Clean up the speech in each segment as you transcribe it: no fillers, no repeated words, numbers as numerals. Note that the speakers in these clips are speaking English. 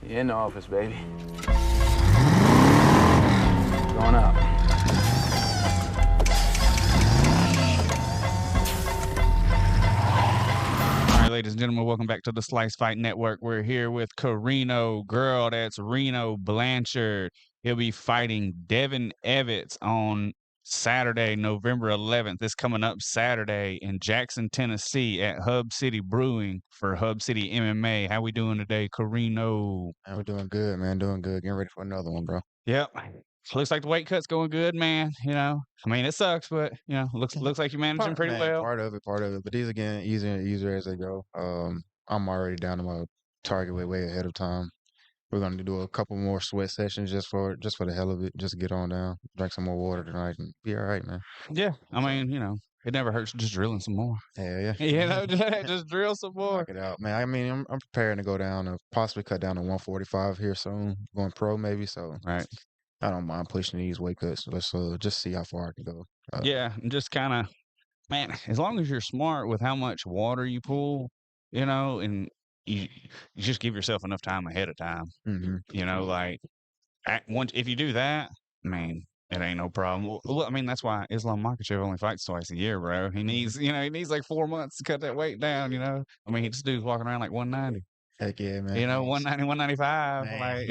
You in the office, baby. Going up. All right, ladies and gentlemen, welcome back to the Slice Fight Network. We're here with Coreno, girl, that's Reno Blanchard. He'll be fighting Devin Evans on Saturday, November 11th. This coming up Saturday in Jackson, Tennessee at Hub City Brewing for Hub City MMA. How we doing today, Coreno? We're doing good, man. Doing good. Getting ready for another one, bro. Yep. Looks like the weight cut's going good, man. You know, I mean, it sucks, but you know, looks like you're managing pretty well. Part of it. But these are getting easier and easier as they go. I'm already down to my target way ahead of time. We're gonna do a couple more sweat sessions just for the hell of it, just to get on down. Drink some more water tonight and be all right, man. Yeah, I mean, you know, it never hurts just drilling some more. Yeah. You know, just drill some more. Knock it out, man. I mean, I'm preparing to go down and possibly cut down to 145 here soon. Going pro maybe, so Right. I don't mind pushing these weight cuts. Let's just see how far I can go. Yeah, and just kind of, man, as long as you're smart with how much water you pull, you know, and you just give yourself enough time ahead of time. Mm-hmm. You know, like once if you do that, man, it ain't no problem. Well, I mean, that's why Islam Makhachev only fights twice a year, bro. He needs like 4 months to cut that weight down. You know, I mean, this dude's walking around like 190. Heck yeah, man. You know, 190, 195. Man, Like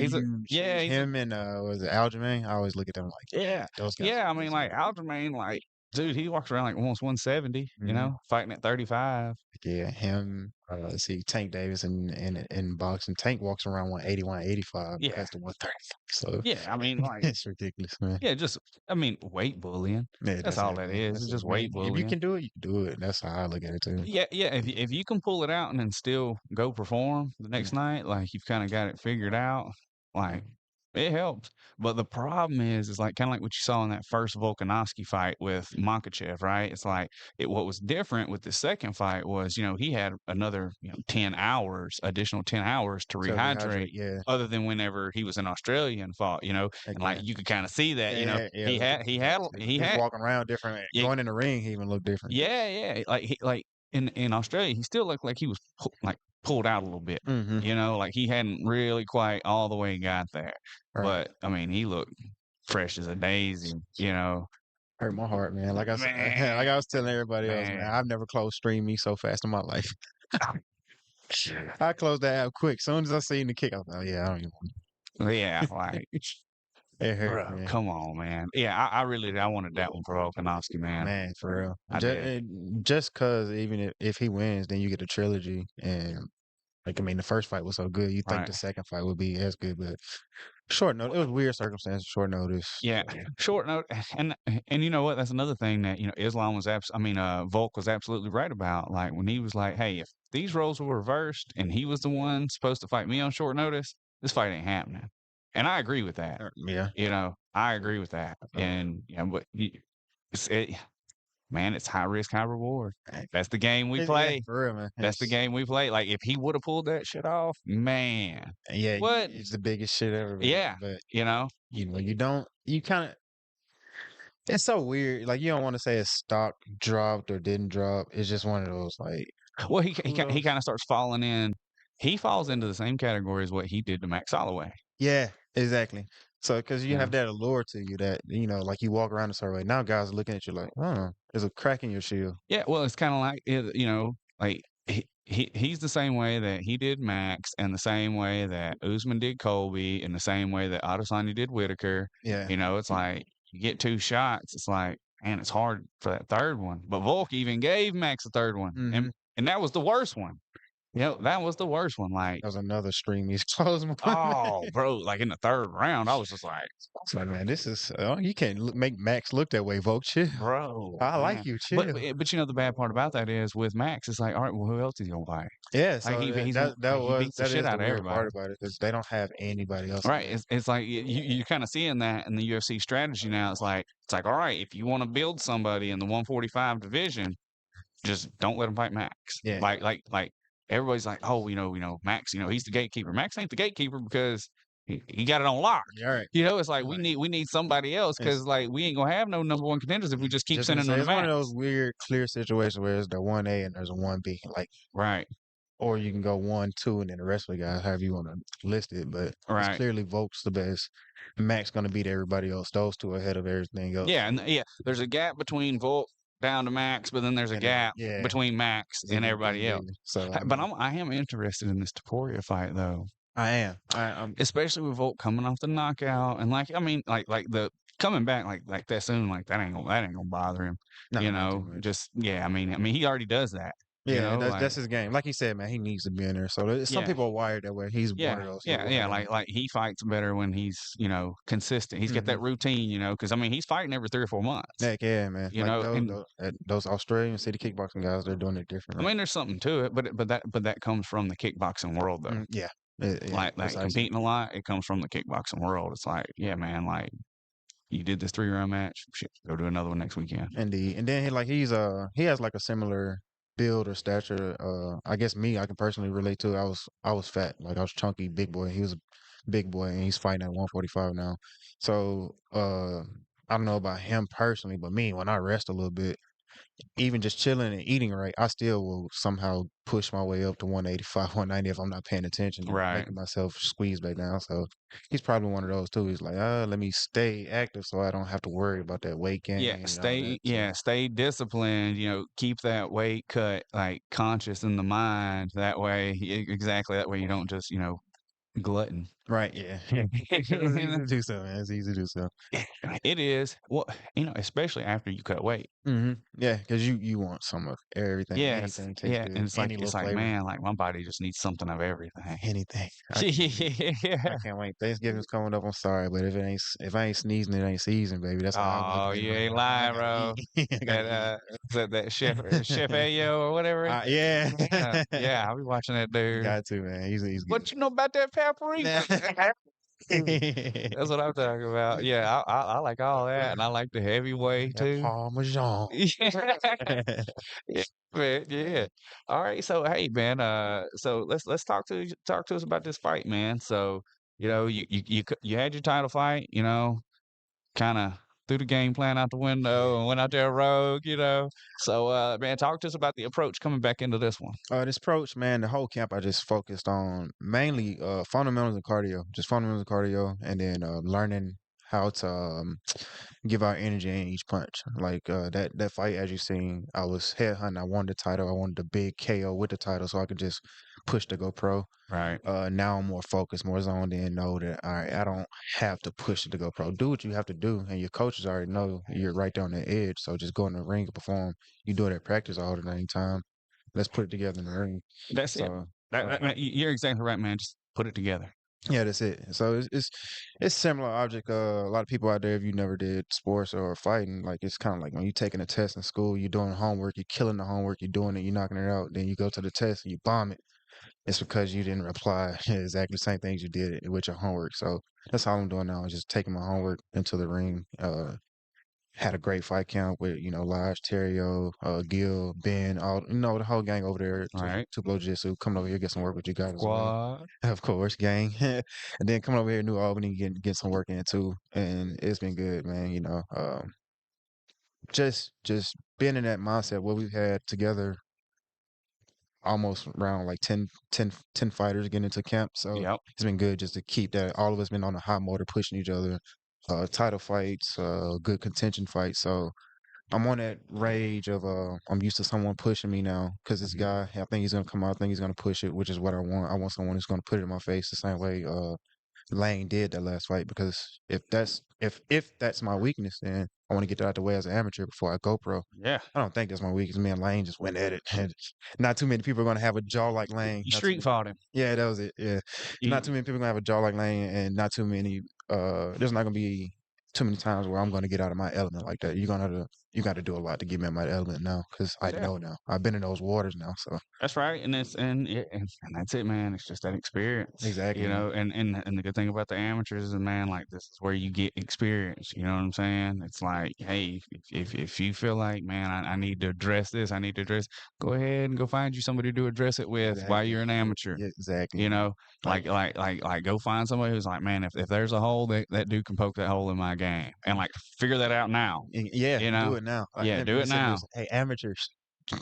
him and was it Aljamain? I always look at them like those guys. Yeah. I mean, like Aljamain, like dude, he walks around like almost 170. You know, fighting at 35. Yeah, him. Let's see, Tank Davis in boxing. Tank walks around 180, 185. Yeah, that's the 130. So yeah, I mean, like it's ridiculous, man. yeah, just I mean, weight bullying. Yeah, That's all that is. It's just weight bullying. If you can do it, you can do it. That's how I look at it too. Yeah. If you can pull it out and then still go perform the next night, like you've kind of got it figured out, like it helps. But the problem is like kind of like what you saw in that first Volkanovski fight with Makhachev, right? It's like what was different with the second fight was, you know, he had another 10 hours, additional 10 hours to rehydrate, other than whenever he was in Australia and fought, you know, and like you could kind of see that, you know, he had walking around different, going in the ring, he even looked different. Yeah. Like in Australia, he still looked like he was pulled out a little bit, you know, like he hadn't really quite all the way got there. Right. But I mean, he looked fresh as a daisy, you know. Hurt my heart, man. Like I was telling everybody else, man, I've never closed Stream Me so fast in my life. I closed that app quick. As soon as I seen the kick, I was like, oh, yeah, I don't even want it. Yeah, like it hurt, bro, come on, man. Yeah, I wanted that one for Volkanovski, man. Man, for real. Just because even if he wins, then you get a trilogy. And, like, I mean, the first fight was so good. You think the second fight would be as good, but short notice. It was weird circumstances, short notice. Yeah, short note. And you know what? That's another thing that, you know, Volk was absolutely right about. Like, when he was like, hey, if these roles were reversed and he was the one supposed to fight me on short notice, this fight ain't happening. And I agree with that. Yeah. You know, I agree with that. And, you know, but man, it's high risk, high reward. That's the game we play. Yeah, for real, man. That's the game we play. Like, if he would have pulled that shit off, man. Yeah, what? It's the biggest shit ever. Yeah. But, you know, you kind of, it's so weird. Like, you don't want to say his stock dropped or didn't drop. It's just one of those, like. Well, he kind of starts falling in. He falls into the same category as what he did to Max Holloway. Yeah, exactly. So, because you have that allure to you that, you know, like you walk around a certain way. Now guys are looking at you like, oh, there's a crack in your shield. Yeah, well, it's kind of like, you know, like he's the same way that he did Max, and the same way that Usman did Colby, and the same way that Adesanya did Whitaker. Yeah. You know, it's like you get 2 shots. It's like, man, it's hard for that third one. But Volk even gave Max a third one. And that was the worst one. You know, that was the worst one. Like, that was another stream he's closed. Oh, bro, like in the third round, I was just like, man, this is you can't make Max look that way, Volk. Chill, bro. I like you, chill. But you know, the bad part about that is with Max, it's like, all right, well, who else is he gonna fight? Yeah, so like he beats the weird part about it, because they don't have anybody else. Right. It's like you're kind of seeing that in the UFC strategy now. It's like all right, if you want to build somebody in the 145 division, just don't let him fight Max. Yeah. Like. Everybody's like, oh, you know, Max, you know, he's the gatekeeper. Max ain't the gatekeeper because he got it on lock. Right. You know, it's like we need somebody else, because like we ain't gonna have no number 1 contenders if we just keep sending them to Max. It's one of those weird, clear situations where there's the 1A and there's a 1B. Like, right. or you can go 1, 2, and then the rest of the guys, however you want to list it. But it's Right. clearly Volk's the best. Mac's going to beat everybody else. Those two ahead of everything else. Yeah, and there's a gap between Volk down to Max, but then there's a And gap yeah, between Max and everybody else. exactly. So But I am interested in this Taporia fight though, I am. I'm especially with Volk coming off the knockout and like I mean like the coming back like that soon, like that ain't gonna bother him. not, You not too know, much. just I mean he already does that. You Yeah, know, that's like his game. Like he said, man, he needs to be in there. So some yeah. people are wired that way. He's one of those. who are wired that way. Like he fights better when he's consistent. He's got that routine, because I mean he's fighting every 3 or 4 months. Heck yeah, man. You Like know, and those Australian city kickboxing guys, they're doing it I differently. mean there's something to it, but that comes from the kickboxing world though. Yeah. Like precisely. competing a lot, it comes from the kickboxing world. It's like, yeah, man, like you did this 3-round match, shit, go do another one next weekend. Indeed. And then he has like a similar build or stature. I guess I can personally relate to. I was fat, like I was chunky, big boy. He was a big boy, and he's fighting at 145 now. So I don't know about him personally, but me, when I rest a little bit, even just chilling and eating right, I still will somehow push my way up to 185, 190 if I'm not paying attention, Right. making myself squeeze back down. So he's probably one of those too. He's like, let me stay active so I don't have to worry about that weight gain. Yeah, and all that. stay disciplined, keep that weight cut like conscious in the mind. That way, exactly that way you don't just, glutton. Right, yeah. It's easy to do so, man. It's easy to do so. It is. Well, especially after you cut weight. Yeah, because you want some of everything. Yes. Anything tastes Yeah. good. And it's Any little flavor. man, like my body just needs something of everything. Anything. I Yeah. can't wait. Thanksgiving's coming up. I'm sorry, but if I ain't sneezing, it ain't season, baby. That's how Oh, you ain't lying, bro. That chef Ayo or whatever. Yeah. Yeah, I'll be watching that dude. Got to, man. He's good. What you know about that paprika? That's what I'm talking about. Yeah, I like all that, and I like the heavyweight too. Parmesan. Yeah, man. Yeah. All right. So hey, man. So let's talk to us about this fight, man. So you had your title fight. Kind of threw the game plan out the window and went out there rogue. So man, talk to us about the approach coming back into this one. This approach, man, the whole camp I just focused on mainly fundamentals and cardio, just fundamentals and cardio, and then learning how to give our energy in each punch. Like that fight, as you seen, I was headhunting. I wanted the title. I wanted the big KO with the title, so I could just push to go pro. Right. Now I'm more focused, more zoned in. Know that all right, I don't have to push it to go pro. Do what you have to do, and your coaches already know you're right there on the edge. So just go in the ring and perform. You do it at practice all the same time. Let's put it together in the ring. That's it. You're exactly right, man. Just put it together. Yeah, that's it. So it's similar object. A lot of people out there, if you never did sports or fighting, like it's kind of like when you're taking a test in school, you're doing homework, you're killing the homework, you're doing it, you're knocking it out. Then you go to the test and you bomb it. It's because you didn't apply exactly the same things you did with your homework. So that's all I'm doing now is just taking my homework into the ring. Had a great fight camp with, Lodge, Terrio, Gil, Ben, all the whole gang over there Right. to Blow Jitsu, coming over here get some work with you guys as well. Squad. Of course, gang. And then coming over here to New Albany get some work in too. And it's been good, man. Just being in that mindset what we've had together almost around like 10 fighters getting into camp. So Yep. it's been good just to keep that. All of us been on a hot motor pushing each other. Title fights, good contention fights. So I'm on that rage of I'm used to someone pushing me now because this guy, I think he's gonna come out. I think he's gonna push it, which is what I want. I want someone who's gonna put it in my face the same way Lane did that last fight. Because if that's my weakness, then I want to get that out the way as an amateur before I go pro. Yeah. I don't think that's my weakness. Me and Lane just went at it. And not too many people are gonna have a jaw like Lane. You street fought him. Yeah, that was it. Yeah, not too many people are gonna have a jaw like Lane, and not too many. There's not gonna be too many times where I'm gonna get out of my element like that. You got to do a lot to get me out of my element now because I know now. I've been in those waters now, so that's right. And that's it, man. It's just that experience, exactly. And the good thing about the amateurs is, man, like this is where you get experience. You know what I'm saying? It's like, hey, if you feel like, man, I need to address this, go ahead and go find you somebody to address it with while you're an amateur. Yeah, exactly. Like go find somebody who's like, man, if there's a hole, that dude can poke that hole in my game, and like figure that out now. Yeah, do it now. Yeah, do it now. Hey, amateurs,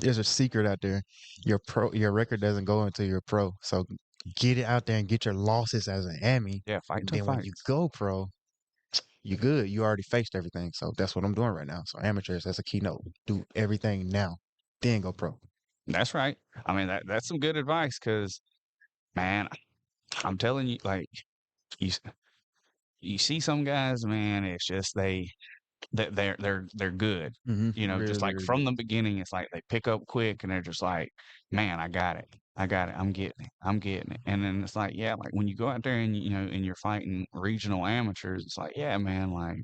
there's a secret out there. Your record doesn't go until you're pro. So get it out there and get your losses as an Emmy. Yeah, fight And to then when you fight. go pro, you good. You already faced everything. So that's what I'm doing right now. So amateurs, that's a keynote. Do everything now, then go pro. That's right. I mean, that's some good advice because, man, I'm telling you, like, you you see some guys, man, it's just they're good. You know, just Really, like really from good. the beginning, it's like they pick up quick and they're just like, man, I got it. I got it. I'm getting it. I'm getting it. And then it's like, yeah, like when you go out there and you know, and you're fighting regional amateurs, it's like, yeah, man, like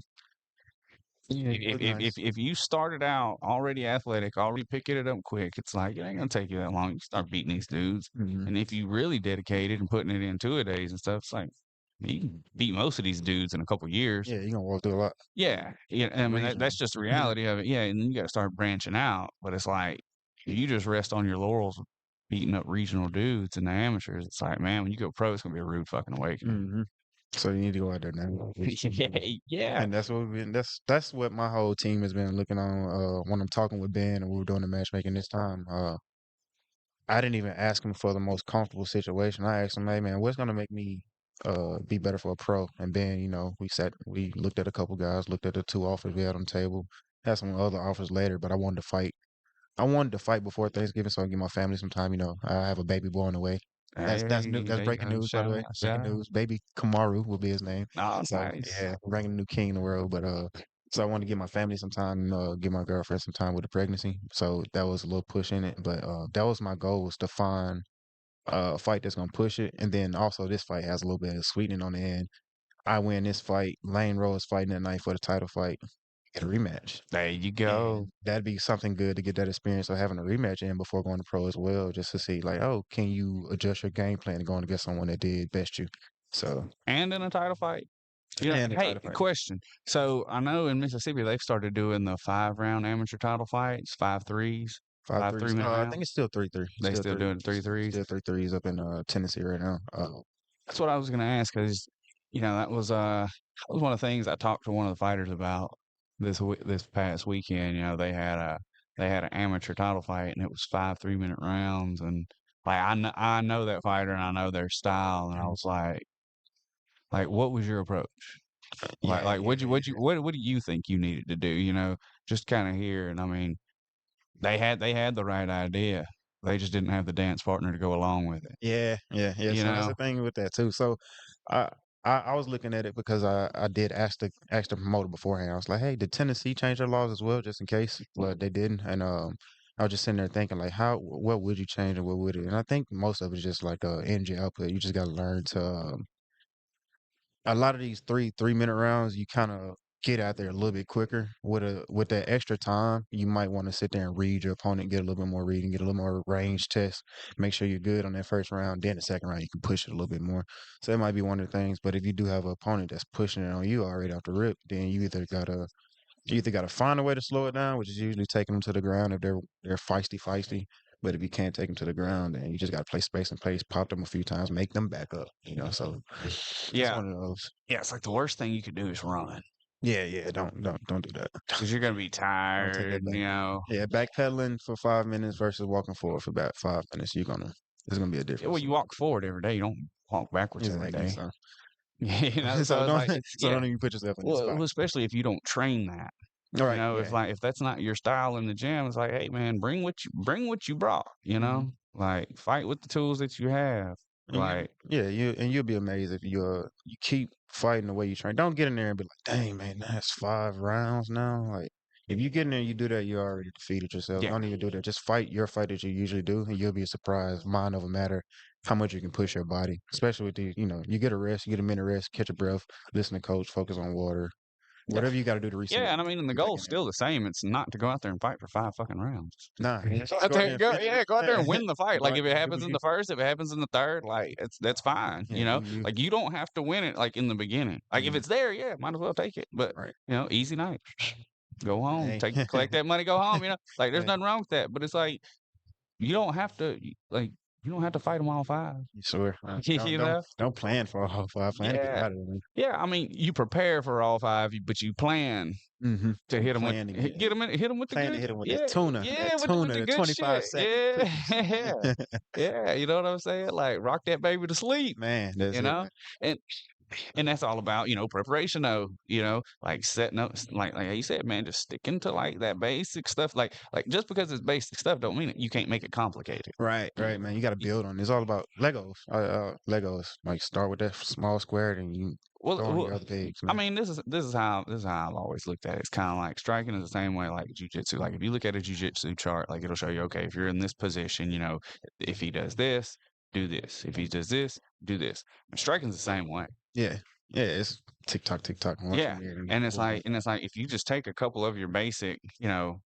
Yeah, you look nice. if you started out already athletic, already picking it up quick, it's like it ain't gonna take you that long. You start beating these dudes. hmm And if you really dedicated and putting it in 2 days and stuff, it's like you can beat most of these dudes in a couple years. Yeah, you're gonna walk through a lot. Yeah, yeah. I mean, Regional. that's just the reality of it. Yeah, and then you got to start branching out. But it's like you just rest on your laurels, beating up regional dudes and the amateurs. It's like, man, when you go pro, it's gonna be a rude fucking awakening. So you need to go out there now. Yeah, yeah. And that's what that's what my whole team has been looking on when I'm talking with Ben and we were doing the matchmaking this time. I didn't even ask him for the most comfortable situation. I asked him, hey man, what's gonna make me be better for a pro? And Ben, you know, we looked at a couple guys, looked at the 2 offers we had on the table, had some other offers later, but I wanted to fight. I wanted to fight before Thanksgiving so I can give my family some time. You know, I have a baby boy on the way. That's new. Hey, That's there you breaking go. news, by the Shout way. out, Breaking shout out. news. Baby Kamaru will be his name. Oh, So nice. yeah, we're bringing a new king in the world. But so I wanted to give my family some time, give my girlfriend some time with the pregnancy. So that was a little push in it. But that was my goal, was to find a fight that's gonna push it. And then also this fight has a little bit of sweetening on the end. I win this fight. Lane Rose fighting that night for the title fight. Get a rematch. There you go. And that'd be something good to get that experience of having a rematch in before going to pro as well, just to see like, oh, can you adjust your game plan going against someone that did best you? So And in a title fight. You know, and the hey, title fight, question. So I know in Mississippi they've started doing the 5 round amateur title fights, 5 3s, five five threes. 3 minute I think rounds. it's still 3-3, They still doing 3 3s. still 3-3s up in Tennessee right now. That's what I was gonna ask because you know that was one of the things I talked to one of the fighters about this past weekend. You know they had an amateur title fight and it was 5 3 minute rounds and like I know that fighter and I know their style and I was like what was your approach? Yeah, yeah, What do you think you needed to do? You know, just kind of here and I mean they had the right idea. They just didn't have the dance partner to go along with it. yeah. You So that's know, the thing with that too. So I I was looking at it because I did ask the promoter beforehand. I was like, hey, did Tennessee change their laws as well, just in case? But they didn't, and I was just sitting there thinking like, what would you change and what would it? And I think most of it is just like energy output. You just got to learn to a lot of these 3 minute rounds, you kind of get out there a little bit quicker. With that extra time, you might want to sit there and read your opponent, get a little bit more reading, get a little more range test, make sure you're good on that first round. Then the second round, you can push it a little bit more. So that might be one of the things. But if you do have an opponent that's pushing it on you already off the rip, then you either gotta find a way to slow it down, which is usually taking them to the ground if they're feisty. But if you can't take them to the ground, then you just gotta play space and place, pop them a few times, make them back up. So it's yeah, one of those. yeah. It's like the worst thing you could do is run. Yeah. Don't do that. Because you're gonna be Don't take tired, that back. you know. Yeah, backpedaling for 5 minutes versus walking forward for about 5 minutes. There's gonna be a Yeah, well, difference. you walk forward every day. You don't walk backwards every Exactly. day. So, You know, so so it's don't like it's so yeah. don't even put yourself in that Well, spot. especially if you don't train that. All You right. know, Yeah. if that's not your style in the gym, it's like, hey man, bring what you brought. You hmm know, like fight with the tools that you have. And you, Like yeah, you'll be amazed if you keep fighting the way you train. Don't get in there and be like, dang man, that's 5 rounds now. Like if you get in there and you do that, you already defeated yourself. yeah, Don't even do that. Just fight your fight that you usually do, and you'll be surprised, mind over matter, how much you can push your body. Especially with you get a rest, you get a minute rest, catch a breath, listen to coach, focus on water, yeah, whatever you got to do to reset. yeah. And I mean, and the Get back goal's in there. still the same. It's not to go out there and fight for 5 fucking rounds. Nah, Go just out go out there, there and go finish. yeah, go out there and win the fight. Go Like out if it there and do happens in you. the first, if it happens in the third, like that's fine. Yeah, You do know, you. like you don't have to win it like in the beginning. Like if Mhm. it's there, yeah, might as well take it. But Right. you know, easy night. Go home, Hey. collect that money, go home. You know, like there's Hey. nothing wrong with that. But it's like you don't have to like You don't have to fight them all 5. You sure? You know? Don't plan for all 5. Plan to get Yeah. out of them. Yeah, I mean, you prepare for all 5, but you plan Mm-hmm. to hit them with Plan to hit get, hit them with the plan to good. hit him with Yeah, that tuna, yeah, with the the good 25 shit. second Yeah, cookies. yeah. You know what I'm saying? Like rock that baby to sleep. Man, that's You it, know, man. and that's all about preparation though. Like setting up, like you said, man, just sticking to like that basic stuff. Like just because it's basic stuff don't mean you can't make it complicated. Right, man. You got to build on it. It's all about Legos. Legos. Like start with that small square, and you Well, throw on your well, other pegs, I man. mean, this is how I've always looked at it. It's kind of like striking is the same way like jujitsu. Like if you look at a jujitsu chart, like it'll show you, okay, if you're in this position, if he does this, do this. If he does this, do this. And striking's the same way. Yeah, it's tick tock, one Yeah, from here, and it's like if you just take a couple of your basic,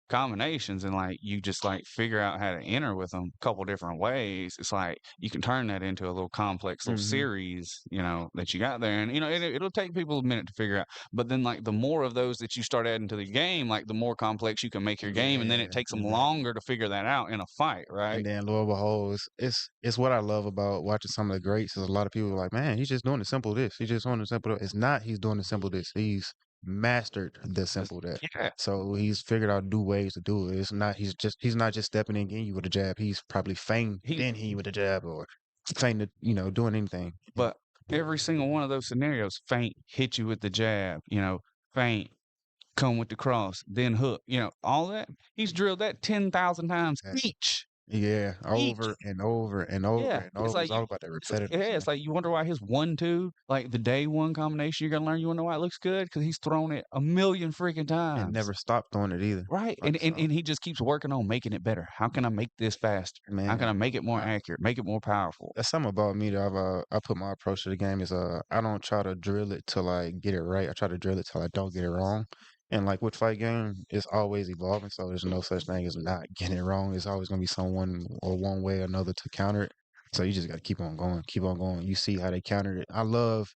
combinations and like you just like figure out how to enter with them a couple different ways, it's like you can turn that into a little complex little series, that you got there, and it'll take people a minute to figure out. But then like the more of those that you start adding to the game, like the more complex you can make your game, and then it takes them longer to figure that out in a fight, right? And then lo and behold, it's what I love about watching some of the greats is a lot of people are like, man, he's just doing the simple this. He's just doing the simple. It's not. He's doing the simple this. He's mastered the simple that. Yeah. So he's figured out new ways to do it. It's not. He's not just stepping in getting you with a jab. He's probably feigned hitting you with a jab or feigned, doing anything. But every single one of those scenarios, feint, hit you with the jab, feint, come with the cross, then hook, all that. He's drilled that 10,000 times each. Yeah, over and over and over and over. It's like It's all about that repetitive. it's like you wonder why his 1-2, like the day one combination you're gonna learn. You wanna know why it looks good? Because he's thrown it a million freaking times and never stopped doing it either. Right, and he just keeps working on making it better. How can I make this faster? Man, how can I make it more accurate? Make it more powerful? That's something about me that I put my approach to the game is I don't try to drill it till I get it right. I try to drill it till I don't get it wrong. And like with fight game, it's always evolving, so there's no such thing as not getting it wrong. It's always gonna be someone or one way or another to counter it. So you just gotta keep on going, keep on going. You see how they countered it. I love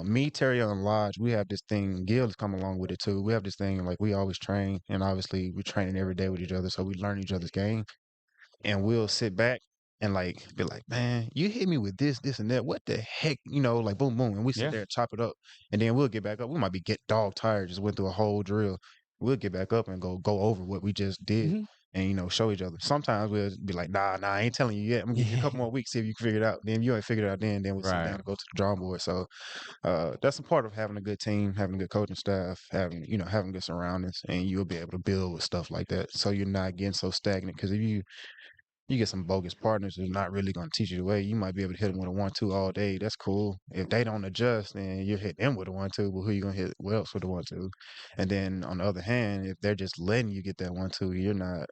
me, Terry, and Lodge. We have this thing. Gil has come along with it too. We have this thing like we always train, and obviously we're training every day with each other, so we learn each other's game. And we'll sit back and like be like, man, you hit me with this, and that. What the heck? Like boom, boom. And we sit there and chop it up. And then we'll get back up. We might be get dog tired, just went through a whole drill. We'll get back up and go over what we just did and show each other. Sometimes we'll be like, nah, I ain't telling you yet. I'm gonna give you a couple more weeks, see if you can figure it out. Then if you ain't figured it out, then we'll sit down and go to the drawing board. So that's a part of having a good team, having a good coaching staff, having good surroundings, and you'll be able to build with stuff like that. So you're not getting so stagnant. Because if you get some bogus partners who's not really going to teach you the way, you might be able to hit them with a 1-2 all day. That's cool. If they don't adjust, then you hit them with a 1-2, but who you going to hit else with a 1-2? And then on the other hand, if they're just letting you get that 1-2,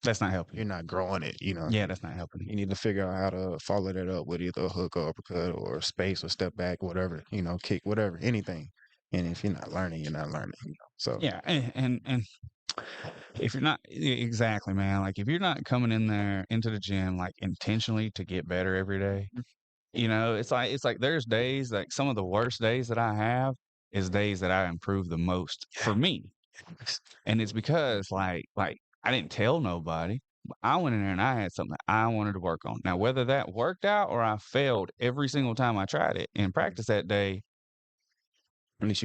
that's not helping. You're not growing it, Yeah, that's not helping. You need to figure out how to follow that up with either a hook or uppercut or space or step back, whatever, kick, whatever, anything. And if you're not learning, you're not learning. So yeah, and if you're not exactly, man, like if you're not coming in there into the gym like intentionally to get better every day, it's like there's days, like some of the worst days that I have is days that I improve the most for me. And it's because like I didn't tell nobody. But I went in there and I had something that I wanted to work on. Now, whether that worked out or I failed every single time I tried it in practice that day, at least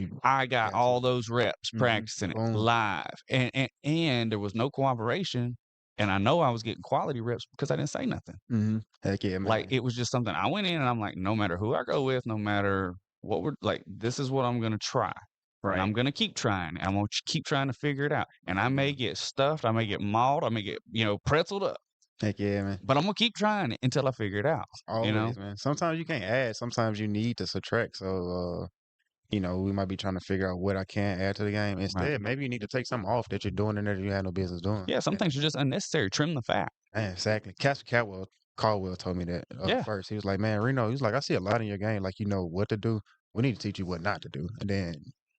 you I got all those reps practicing it live, and there was no cooperation, and I know I was getting quality reps because I didn't say nothing. Heck yeah, man. Like it was just something I went in and I'm like, no matter who I go with, no matter what we're like, this is what I'm gonna try. Right. And I'm gonna keep trying. I'm gonna keep trying to figure it out. And I may get stuffed, I may get mauled, I may get pretzeled up. Heck yeah, man. But I'm gonna keep trying it until I figure it out. Always, man. Sometimes you can't add. Sometimes you need to subtract. So we might be trying to figure out what I can add to the game. Instead, maybe you need to take something off that you're doing in there that you had no business doing. Yeah, some things are just unnecessary. Trim the fat. Man, exactly. Casper Caldwell told me that first. He was like, man, Reno, he was like, I see a lot in your game. Like, you know what to do. We need to teach you what not to do. And then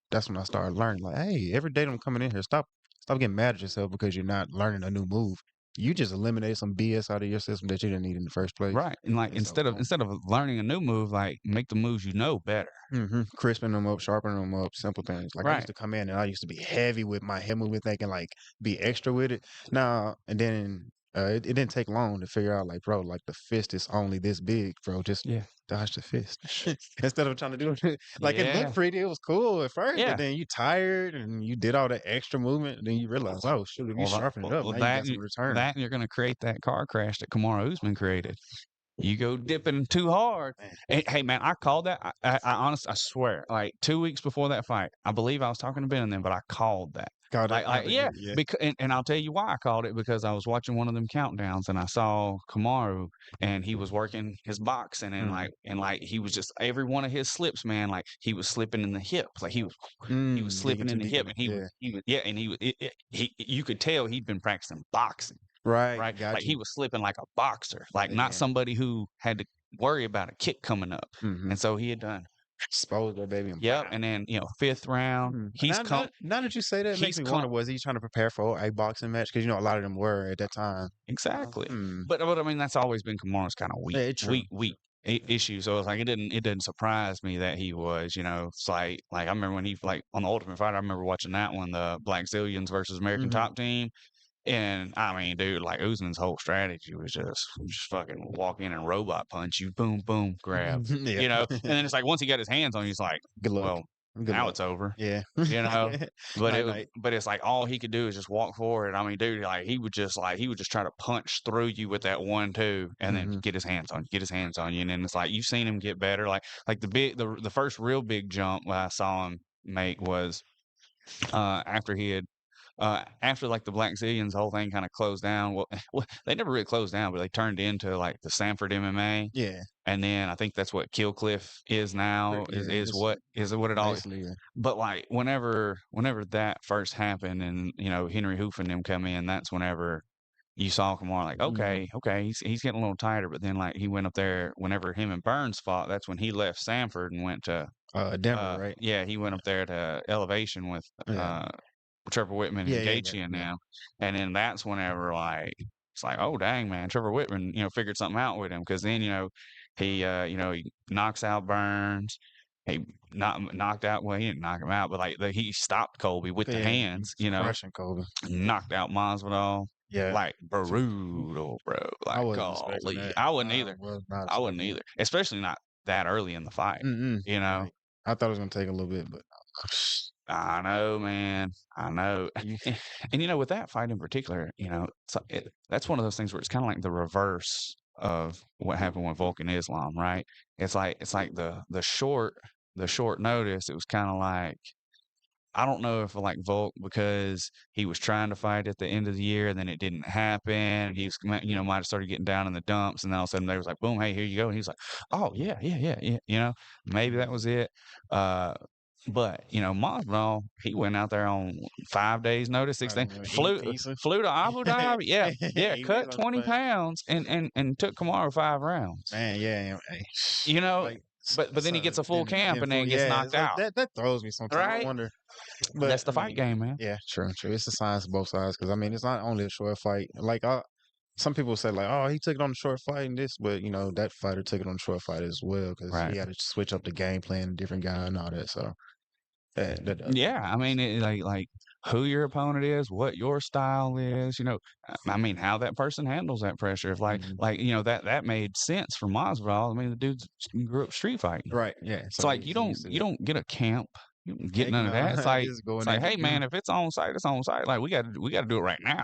that's when I started learning. Like, hey, every day I'm coming in here, stop getting mad at yourself because you're not learning a new move. You just eliminated some BS out of your system that you didn't need in the first place. Right. And like instead of learning a new move, like make the moves better. Crisping them up, sharpening them up, simple things. Like I used to come in and I used to be heavy with my head movement thinking like be extra with it. Now and then it didn't take long to figure out, like, bro, like the fist is only this big, bro. Just Yeah. dodge the fist instead of trying to do it. Like it Yeah. looked pretty, it was cool at first, Yeah. but then you tired and you did all that extra movement, and then you realize, oh shoot, if you sharpen it up, now you got some return. That and you're going to create that car crash that Kamaru Usman created. You go dipping too hard. And, hey, man, I called that. I honestly, I swear, like 2 weeks before that fight, I believe I was talking to Ben and them, but I called that. Because, and I'll tell you why I called it, because I was watching one of them countdowns and I saw Kamaru and he was working his boxing and like he was just every one of his slips, man, like he was slipping in the hip, like he was slipping in the hip, and you could tell he'd been practicing boxing. Right. Like he was slipping like a boxer, like not somebody who had to worry about a kick coming up. And so he had done exposed that baby. Yep. And then, 5th round, he's now that you say that, it makes me wonder, was he trying to prepare for a boxing match? Because a lot of them were at that time. Exactly. But I mean, that's always been Kamaru's kind of weak issue. So it's like it didn't surprise me that he was, it's like I remember when he on the Ultimate Fighter, I remember watching that one, the Black Zillions versus American Top Team. And I mean, dude, like Usman's whole strategy was just fucking walk in and robot punch you, boom, boom, grab, and then it's like once he got his hands on you, he's like, good luck. Well, now it's over. Yeah. But it's like all he could do is just walk forward. I mean, dude, like he would just try to punch through you with that 1-2 and then get his hands on you. And then it's like you've seen him get better. Like the first real big jump I saw him make was after he had after like the Black Zillions whole thing kind of closed down. Well, they never really closed down, but they turned into like the Sanford MMA. Yeah. And then I think that's what Killcliff is now. Is what it all is. Yeah. But like whenever that first happened, and Henry Hoof and them come in, that's whenever you saw Kamaru like, okay, he's getting a little tighter. But then like he went up there whenever him and Burns fought. That's when he left Sanford and went to Denver, right? Yeah, he went up there to Elevation with Trevor Whitman and Gaethje and them, and then that's whenever like it's like, oh dang man, Trevor Whitman figured something out with him, because then he knocks out Burns, he knocked out, well, he didn't knock him out, but like he stopped Colby with the hands, crushing Colby, knocked out Masvidal, like brutal, bro, like golly, I wouldn't either, especially not that early in the fight, Right. I thought it was gonna take a little bit, but. I know, man. I know. And with that fight in particular, that's one of those things where it's kind of like the reverse of what happened with Volk and Islam, right? It's like the short notice. It was kind of like, I don't know if like Volk, because he was trying to fight at the end of the year and then it didn't happen. He was, might have started getting down in the dumps, and then all of a sudden they was like, boom, hey, here you go. And he's like, oh yeah. Maybe that was it. But Masvidal, he went out there on 5 days' notice, 16, flew to Abu Dhabi, cut 20 pounds and took Kamaru 5 rounds. Man, but then he gets a full camp and then gets knocked out. That throws me sometimes. Right? I wonder. But that's the fight game, man. Yeah, true. It's a science of both sides, because I mean, it's not only a short fight. Like some people say like, oh, he took it on the short fight and this, but that fighter took it on the short fight as well, because he had to switch up the game plan, a different guy and all that. So. I mean, like who your opponent is, what your style is, I mean, how that person handles that pressure. If that made sense for Masvidal. I mean, the dude grew up street fighting, right? Yeah, it's like you don't get a camp. You don't get none of that. It's like, hey man, if it's on site, it's on site. Like we got to do it right now.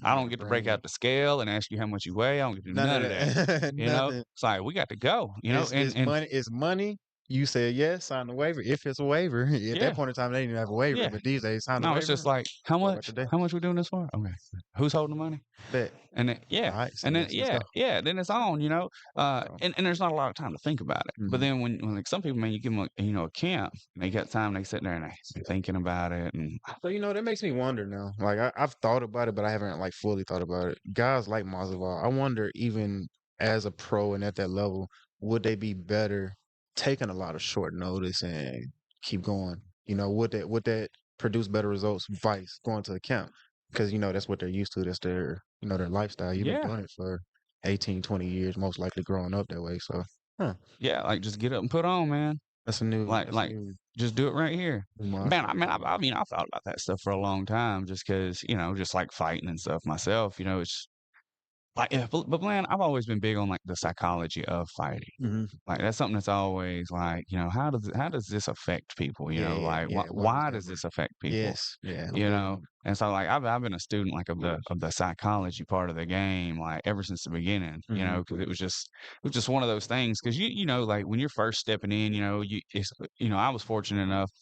I don't get to break out the scale and ask you how much you weigh. I don't get to do none of that. It's like we got to go. It's money. You said yes, sign the waiver. If it's a waiver, at that point in time, they didn't even have a waiver. But these days, sign the waiver. No, it's just like, how much? How much we doing this for? Okay, who's holding the money? Bet. And then then it's on. And there's not a lot of time to think about it. But then when like some people, man, you give them a camp, and they got time, they sit there and they thinking about it. And so that makes me wonder now. Like I've thought about it, but I haven't like fully thought about it. Guys like Masvidal, I wonder, even as a pro and at that level, would they be better taking a lot of short notice and keep going? Would that produce better results vice going to the camp? Because that's what they're used to. That's their their lifestyle. You've been doing it for 18, 20 years, most likely growing up that way. So like just get up and put on, man. That's a new just do it right here. Wow. Man, I mean, I thought about that stuff for a long time, just because just like fighting and stuff myself. It's like, yeah, but man, I've always been big on like the psychology of fighting. Hmm. Like that's something that's always like, how does this affect people? Yeah, Like yeah. Why does why that does work? this affect people? Yes, yeah. I'm big on And so like I've been a student like of the psychology part of the game like ever since the beginning, it. Hmm. because it was just one of those things because like when you're first stepping in, I was fortunate enough.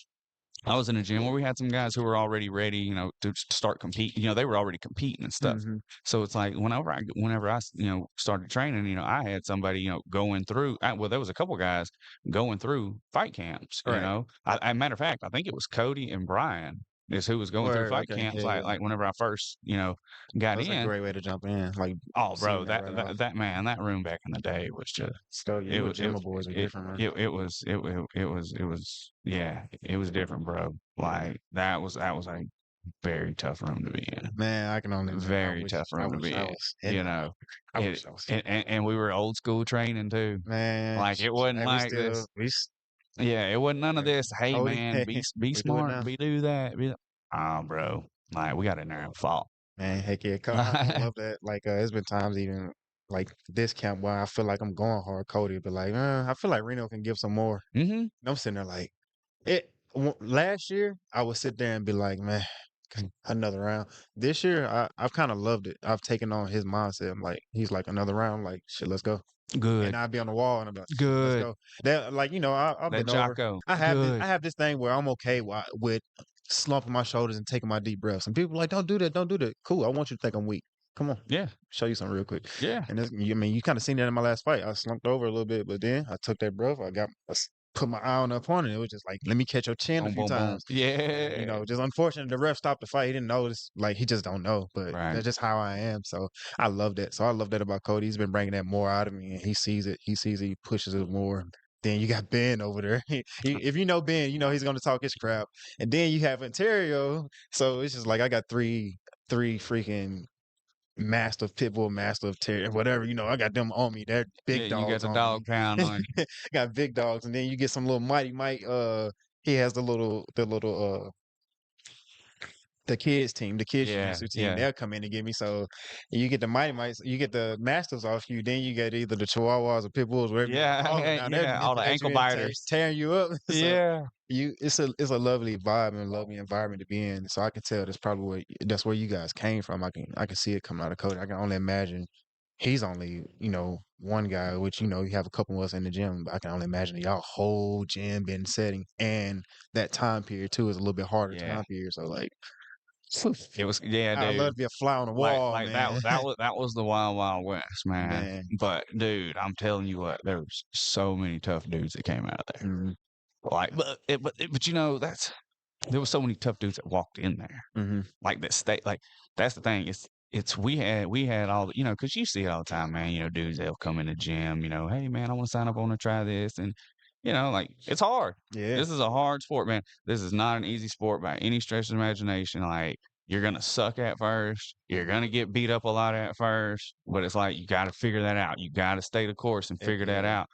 I was in a gym where we had some guys who were already ready, to start competing. They were already competing and stuff. Hmm. So it's like whenever I, started training, I had somebody, going through. Well, there was a couple guys going through fight camps. Right. Matter of fact, I think it was Cody and Brian is who was going through Word. fight Okay. camps. Yeah, yeah. Like whenever I first, got That's a in. great way to jump in. Like Oh, seeing bro, that that right that off. that man, that room back in the day was just So yeah, it you was and Gemma boys are different, man. it was yeah, it was different, bro. Like that was a very tough room to be in. Man, I can only imagine. Very tough I room to wish be I in. was in You that. know, I it wish I was in and we were old school training too. Man, Like it wasn't hey, like this. we Yeah, it wasn't none of this. Hey Cody, man, hey, be we do it smart, now. be do that. Bro. Like we got in there and fought. Man, heck yeah, I love that. Like, there's been times even like this camp where I feel like I'm going hard, Cody, but like, I feel like Reno can give some more. Mm-hmm. And I'm sitting there like, last year I would sit there and be like, man, another round. This year I've kind of loved it. I've taken on his mindset. I'm like, he's like another round, like shit, let's go. And Good. I'd be on the wall and I'm like, shit, let's Good. go. That like I've That been over. Jocko. I Good. have this thing where I'm okay with slumping my shoulders and taking my deep breaths. And people are like, don't do that, don't do that. Cool, I want you to think I'm weak. Come on, Yeah. show you something real quick. Yeah. And you kind of seen that in my last fight. I slumped over a little bit, but then I took that breath. Put my eye on the opponent. It was just like, let me catch your chin a Boom, few boom, boom. times. And, Yeah. just unfortunate the ref stopped the fight. He didn't notice. Like he just don't know. But Right. that's just how I am. So I love that. So I love that about Cody. He's been bringing that more out of me, and he sees it. He sees it. He pushes it more. Then you got Ben over there. If you know Ben, you know he's going to talk his crap. And then you have Ontario. So it's just like I got three freaking mastiff, pit bull, mastiff, terrier, whatever. I got them on me. They're big Yeah, you got dogs the on dog me. pound on you. Got big dogs, and then you get some little mighty might. He has the kids team, the kids Yeah, jiu-jitsu team. yeah. They'll come in and get me. So you get the mighty mites, you get the mastiffs off you. Then you get either the chihuahuas or pit bulls, wherever you want to call them. Now they're Yeah, all the nipping at ankle you and biters. tearing you up. So Yeah. it's a lovely vibe and lovely environment to be in. So I can tell that's where you guys came from. I can see it coming out of Cody. I can only imagine he's only one guy, which you have a couple of us in the gym. But I can only imagine y'all whole gym been setting, and that time period too is a little bit harder Yeah. time period. So like, It was yeah, I'd love dude. to be a fly on the Like wall, like man. that was the wild wild west, man. Man. But dude, I'm telling you what, there was so many tough dudes that came out of there. Mhm. Like, but there was so many tough dudes that walked in there. Mhm. Like that state, like that's the thing. It's we had all because you see it all the time, man. Dudes they'll come in the gym, hey man, I want to sign up, I want to try this, and like it's hard. Yeah. This is a hard sport, man. This is not an easy sport by any stretch of the imagination. Like you're gonna suck at first, you're gonna get beat up a lot at first, but it's like you got to figure that out. You got to stay the course and figure that Yeah. out,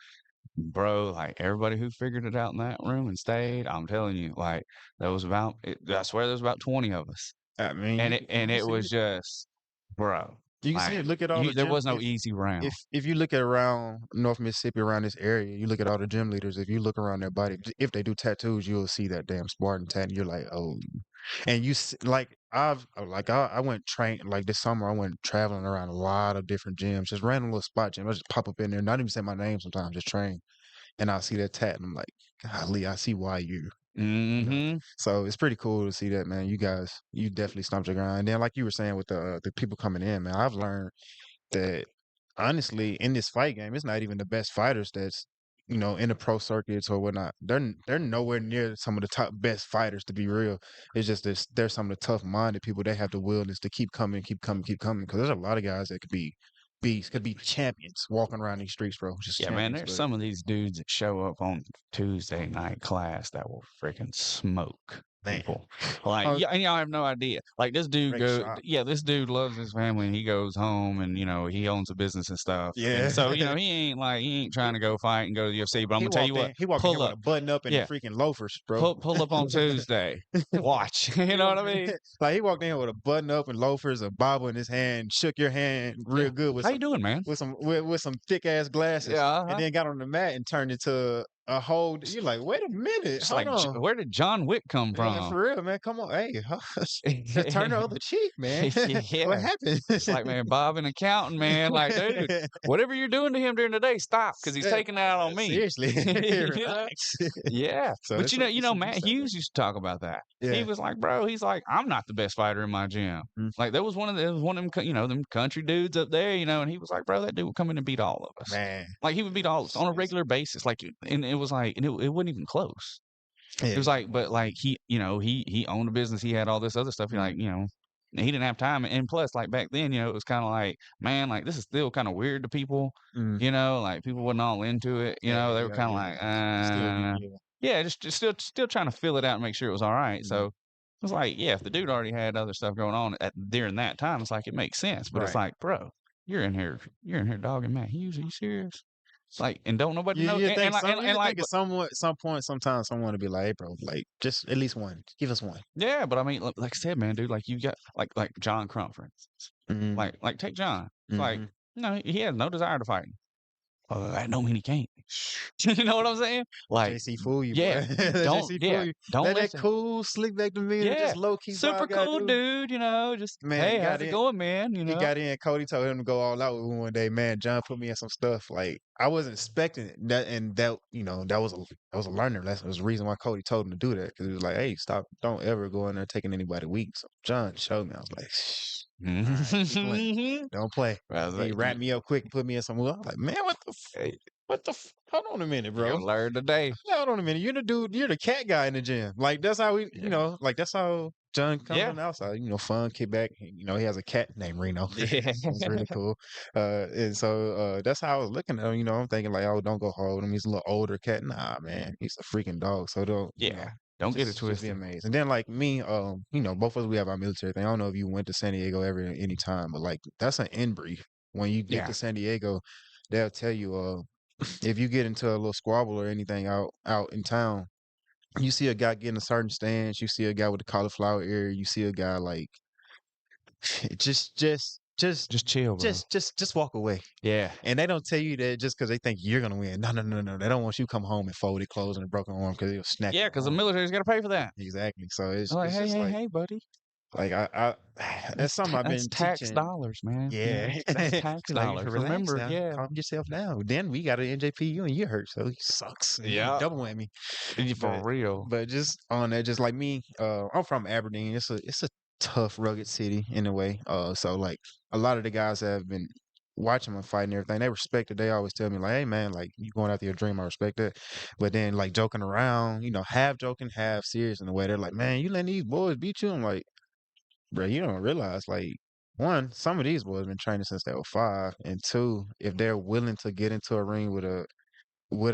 bro. Like everybody who figured it out in that room and stayed, I'm telling you, like I swear there was about 20 of us. I mean, And you it see was it. just, bro. You can see it. Look at all the There gym. was no easy round. If you look at around North Mississippi, around this area, you look at all the gym leaders. If you look around their body, if they do tattoos, you'll see that damn Spartan tat. And you're like, oh, and I went train like this summer. I went traveling around a lot of different gyms, just random little spot gyms. I just pop up in there, not even say my name sometimes, just train, and I'll see that tat, and I'm like, golly, I see why you. Mm-hmm. So it's pretty cool to see that, man. You guys, you definitely stomped your ground. And then, like you were saying with the people coming in, man, I've learned that honestly, in this fight game, it's not even the best fighters that's in the pro circuits or whatnot. They're nowhere near some of the top best fighters, to be real. It's just they're some of the tough minded people. They have the willingness to keep coming, keep coming, keep coming. Because there's a lot of guys that could be beasts, could be champions walking around these streets, bro. Just Yeah, man, champions. there's But some of these dudes that show up on Tuesday night class that will freaking smoke Man. people. Like, yeah, and y'all have no idea. Like this dude this dude loves his family and he goes home and he owns a business and stuff. Yeah. And so, he ain't trying to go fight and go to the UFC, but I'm gonna tell you what, He walked in here pull with up. a button up and the Yeah. freaking loafers, bro. Pull up on Tuesday. Watch. You know what I mean? Like he walked in with a button up and loafers, a Bible in his hand, shook your hand real good with How you doing, man? with some thick ass glasses. Yeah, And then got on the mat and turned into a whole. You're like, wait a minute, It's hold like, on. where did John Wick come Yeah, from? for real, man. Come on, hey, just turn the other cheek, man. Yeah. What happened? It's like, man, Bob, an accountant, man. Like, dude, whatever you're doing to him during the day, stop, because he's taking that out on me. Seriously, relax. Yeah, So but it's Matt Hughes used to talk about that. He Yeah. was like, bro, he's like, I'm not the best fighter in my gym. Like, there was one of them, them country dudes up there, and he was like, bro, that dude would come in and beat all of us. Man. Like, he would beat all of us on a regular basis. Like, and it was like, and it wasn't even close. Yeah. It was like, but like he owned a business. He had all this other stuff. He didn't have time. And plus, like back then, it was kind of like, man, like this is still kind of weird to people. Like people wasn't all into it. They were kind of like, just still trying to fill it out and make sure it was all right. So it was like, yeah, if the dude already had other stuff going on during that time, it's like it makes sense. But it's like, bro, you're in here dogging Matt Hughes. Are you serious? Like, and don't nobody know. You think like, at some point, sometimes someone would be like, hey, bro, like, just at least one. Give us one. Yeah, but I mean, like I said, man, dude, like you got like John Crump, for instance. Like take John. It's like, no, he has no desire to fight. That don't mean he can't. You know what I'm saying? Like, JC fool you, yeah, don't don't let that cool slick back to me. Yeah, just low key, super cool dude. Just man, hey, how's it going, man? He got in. Cody told him to go all out with him one day. Man, John put me in some stuff like I wasn't expecting it. That was a learning lesson. It was the reason why Cody told him to do that because he was like, hey, stop, don't ever go in there taking anybody weak. So John showed me. I was like, right, don't play. He wrapped me up quick and put me in some. I was like, man, what the hold on a minute, bro. Learn today. Hold on a minute. You're the dude. You're the cat guy in the gym. Like that's how we, like that's how John comes on the outside. Fun kickback. He has a cat named Reno. Yeah, it's really cool. And so that's how I was looking at him. I'm thinking like, oh, don't go hard with him. He's a little older cat. Nah, man, he's a freaking dog. So don't. Don't get it twisted. Be amazed. And then like me, both of us we have our military thing. I don't know if you went to San Diego any time, but like that's an in brief. When you get to San Diego, they'll tell you if you get into a little squabble or anything out in town, you see a guy getting a certain stance, you see a guy with the cauliflower ear, you see a guy like just chill, bro. Just walk away. Yeah. And they don't tell you that just because they think you're gonna win. No. They don't want you to come home and folded clothes and a broken arm because they'll snap. Yeah, because the military's got to pay for that. Exactly. So it's like, it's hey, just hey, buddy. Like that's something I've been tax teaching. dollars, man. Yeah, that's tax dollars. Remember, calm yourself down. Then we got an NJPU and you hurt, so it sucks. Yeah, double whammy. For real. But just on that, just like me, I'm from Aberdeen. It's a tough, rugged city in a way. So like a lot of the guys that have been watching my fight and everything, they respect it. They always tell me like, hey man, like you going after your dream, I respect it. But then like joking around, half joking, half serious in a way. They're like, man, you letting these boys beat you? I'm like, bro, you don't realize, like, one, some of these boys been training since they were 5, and 2, if they're willing to get into a ring with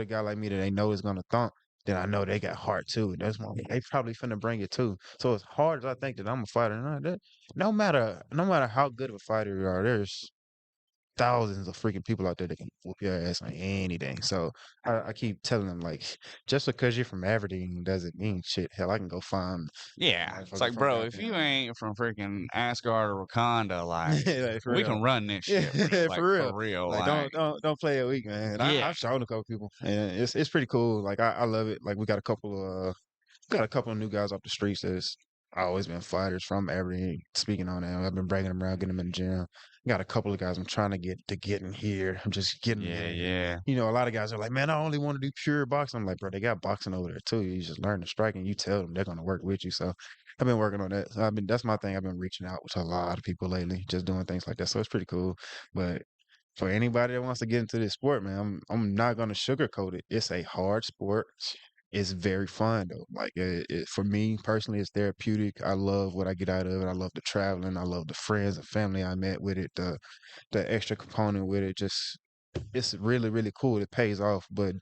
a guy like me that they know is gonna thump, then I know they got heart too. That's why they probably finna bring it too. So as hard as I think that I'm a fighter, no matter how good of a fighter you are, there's thousands of freaking people out there that can whoop your ass on anything. So I keep telling them like, just because you're from Aberdeen doesn't mean shit. Hell, I can go find. Yeah, it's like, bro, if you ain't from freaking Asgard or Wakanda, like we can run this shit. For real. Like, don't play it weak, man. I've shown a couple people, and it's pretty cool. Like I love it. Like we got a couple of new guys off the streets that's always been fighters from Aberdeen. Speaking on that, I've been bringing them around, getting them in the gym. Got a couple of guys I'm trying to get in here. I'm just getting yeah. A lot of guys are like, man, I only want to do pure boxing. I'm like, bro, they got boxing over there too. You just learn to strike and you tell them they're gonna work with you. So I've been working on that. So that's my thing. I've been reaching out to a lot of people lately, just doing things like that. So it's pretty cool. But for anybody that wants to get into this sport, man, I'm not gonna sugarcoat it. It's a hard sport. It's very fun though. Like for me personally, it's therapeutic. I love what I get out of it. I love the traveling. I love the friends and family I met with it. The extra component with it. Just it's really really cool. It pays off. But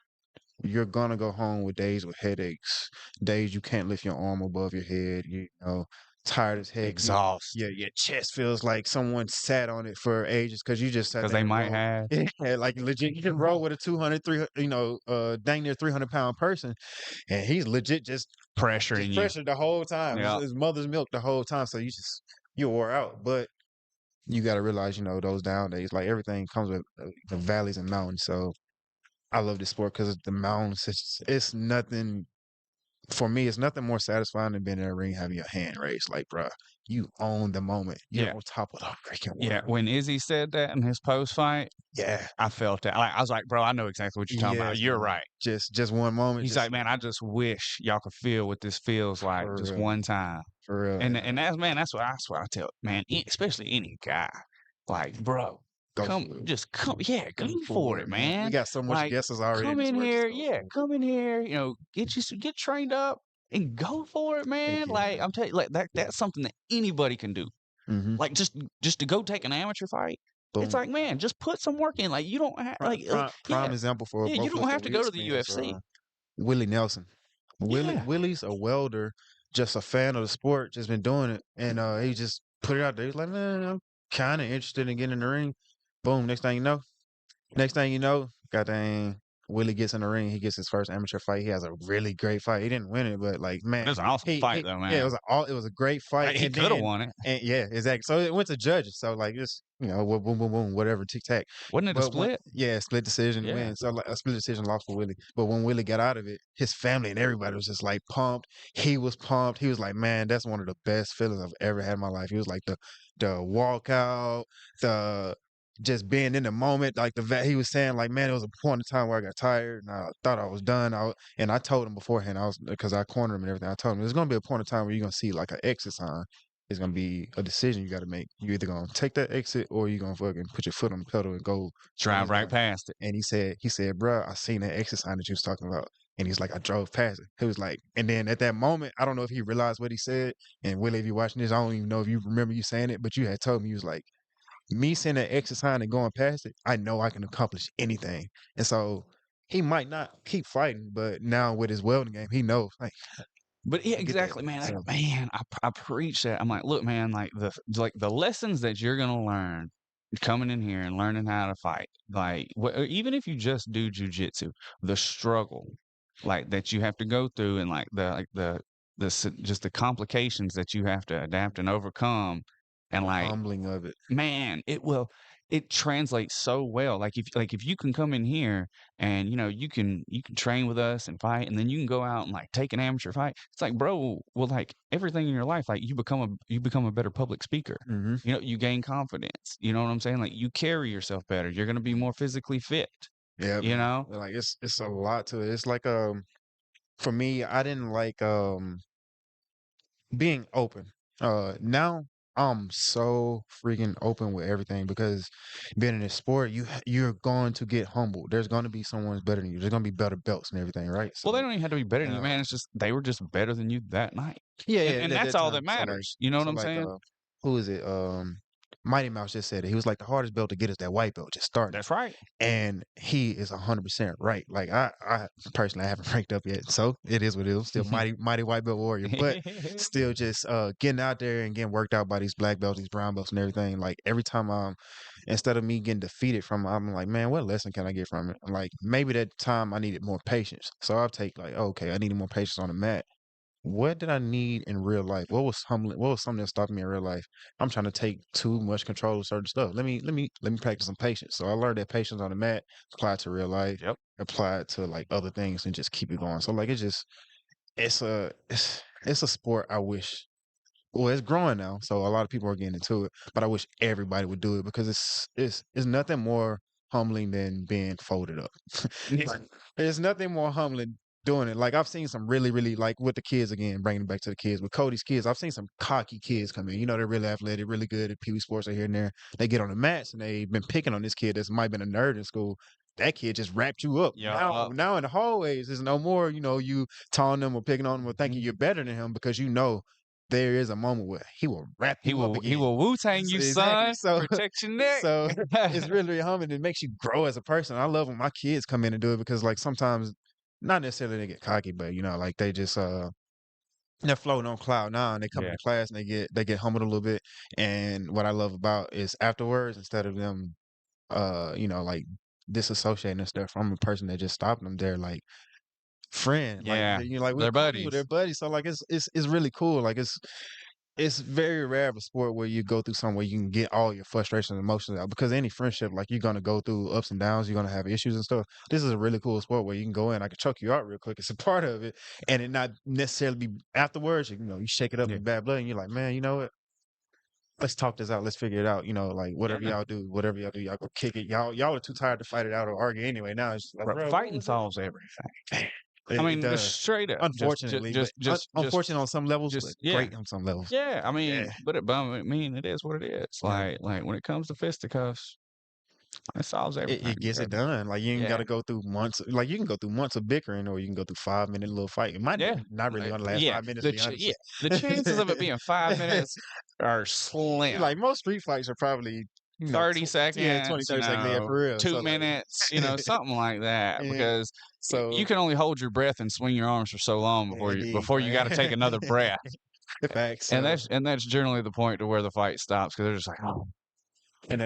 you're gonna go home with days with headaches, days you can't lift your arm above your head, you know, tired as heck. Exhaust. Your chest feels like someone sat on it for ages because you just sat Because there they and might rolled. have. Yeah, like legit, you can roll with a 200, 300, dang near 300-pound person, and he's legit just Pressuring you. pressured the whole time. Yeah. His mother's milk the whole time, so you wore out. But you got to realize, those down days, like everything comes with the valleys and mountains. So I love this sport because the mountains. It's nothing for me. It's nothing more satisfying than being in a ring having your hand raised. Like, bro, you own the moment. You're Yeah. on top of the freaking world. Yeah. When Izzy said that in his post fight, Yeah. I felt that. Like, I was like, bro, I know exactly what you're talking about. Yes, You're man. right. Just one moment. He's like, man, I just wish y'all could feel what this feels like For just real. one time. For real. And that's what I tell, man, especially any guy. Like, bro, Go come for it. go for it, man. We got so much Like, guesses already. come this in sport, just here, go yeah, for it. come in here, get trained up and go for it, man. yeah. Like, I'm telling you, like that's something that anybody can do. Mhm. Like, just to go take an amateur fight. It's Boom. like, man, just put some work in. Like, you don't have Prime example for yeah, both you of don't us have that to we go to the experienced, UFC. Willie Nelson. Yeah. Willie's a welder, just a fan of the sport, just been doing it, and he just put it out there. He's like, man, I'm kind of interested in getting in the ring. Boom. Next thing you know, goddamn, Willie gets in the ring. He gets his first amateur fight. He has a really great fight. He didn't win it, but like, man, It was an awesome fight, though, man. yeah, it was a great fight. He and could have then, won it. and yeah, exactly. So it went to judges. So like, just boom, boom, boom, whatever, tic tac. Wasn't it a But split? yeah, split decision Yeah. win. So like a split decision loss for Willie. But when Willie got out of it, his family and everybody was just like pumped. He was pumped. He was like, man, that's one of the best feelings I've ever had in my life. He was like the walkout, the just being in the moment, like he was saying, like, man, it was a point in time where I got tired and I thought I was done. And I told him beforehand, because I cornered him and everything. I told him there's gonna be a point in time where you're gonna see like an exit sign. It's gonna be a decision you got to make. You either gonna take that exit or you gonna fucking put your foot on the pedal and go Drive right past it. And he said, bro, I seen that exit sign that you was talking about. And he's like, I drove past it. He was like, and then at that moment, I don't know if he realized what he said. And Willie, if you're watching this, I don't even know if you remember you saying it, but you had told me, you was like, me seeing that exit sign and going past it, I know I can accomplish anything. And so he might not keep fighting, but now with his welding game, he knows. Like, but yeah, exactly, man. So, man, I preach that. I'm like, look, man, like the lessons that you're gonna learn coming in here and learning how to fight, like even if you just do jujitsu, the struggle, like that you have to go through, and like the just the complications that you have to adapt and overcome, and like humbling of it, man, it translates so well. Like if you can come in here and you can train with us and fight, and then you can go out and like take an amateur fight. It's like, bro, well, like everything in your life, like you become a better public speaker. mm-hmm. You gain confidence. You know what I'm saying? Like you carry yourself better. You're gonna be more physically fit. Yeah, you know, like it's a lot to it. It's like for me, I didn't like being open. Now I'm so freaking open with everything because being in this sport, you're going to get humbled. There's going to be someone's better than you. There's going to be better belts and everything, right? well, they don't even have to be better than you, man. It's just they were just better than you that night. Yeah, and that's all that matters. You know what I'm saying? Who is it? Mighty Mouse just said it. He was like, the hardest belt to get is that white belt. Just start. That's right. And he is 100% right. Like I personally, I haven't ranked up yet, so it is what it is. Still mighty white belt warrior, but still just getting out there and getting worked out by these black belts, these brown belts, and everything. Like every time instead of me getting defeated from it, I'm like, man, what lesson can I get from it? Like maybe that time I needed more patience, so I'll take like, okay, I needed more patience on the mat. What did I need in real life? What was humbling? What was something that stopped me in real life? I'm trying to take too much control of certain stuff. Let me practice some patience. So I learned that patience on the mat, apply it to real life, apply it to like other things, and just keep it going. So like it's a sport I wish. Well, it's growing now, so a lot of people are getting into it. But I wish everybody would do it because it's nothing more humbling than being folded up. There's nothing more humbling doing it. Like I've seen some really, really like with the kids again, bringing it back to the kids with Cody's kids. I've seen some cocky kids come in. They're really athletic, really good at Pee Wee sports. Are here and there. They get on the mats and they've been picking on this kid that's might been a nerd in school. That kid just wrapped you up. Yeah. Now in the hallways, there's no more. You taunting them or picking on them or thinking you're better than him because there is a moment where he will wrap you up again. He will Wu-Tang you, son. So, protect your neck. So it's really humbling. It makes you grow as a person. I love when my kids come in and do it because like sometimes not necessarily they get cocky, but like they just they're floating on cloud nine. They come Yeah. into class and they get humbled a little bit. And what I love about is afterwards, instead of them like disassociating and stuff from a person that just stopped them, they're like friend, like Yeah. like we're They're cool, they're buddies. buddies. So like it's really cool. Like it's very rare of a sport where you go through something where you can get all your frustrations and emotions out, because any friendship, like you're gonna go through ups and downs, you're gonna have issues and stuff. This is a really cool sport where you can go in, I can choke you out real quick. It's a part of it, and it not necessarily be afterwards. You shake it up Yeah. in bad blood, and you're like, man, you know what? Let's talk this out. Let's figure it out. Like whatever Yeah. whatever y'all do, y'all go kick it. Y'all are too tired to fight it out or argue anyway. Now it's like, bro, what Fighting was it? solves everything. It, I it mean, just does, straight up. unfortunately, but unfortunate on some levels, but Yeah. great on some levels. Yeah. I mean, Yeah. but I mean, it is what it is. Yeah. Like when it comes to fisticuffs, it solves everything. It gets it brother. done. Like you ain't got Yeah. to go through months. Like you can go through months of bickering, or you can go through 5 minute little fight. It might Yeah. not really gonna last Yeah. 5 minutes. To be honest, Yeah. The chances of it being 5 minutes are slim. like most street fights are probably 30 yeah, seconds, 20, 30 seconds, yeah, for real. 2 So like, minutes, something like that. yeah. Because So you can only hold your breath and swing your arms for so long indeed, before you got to take man. another breath. Facts. And So that's generally the point to where the fight stops, because they're just like, oh, and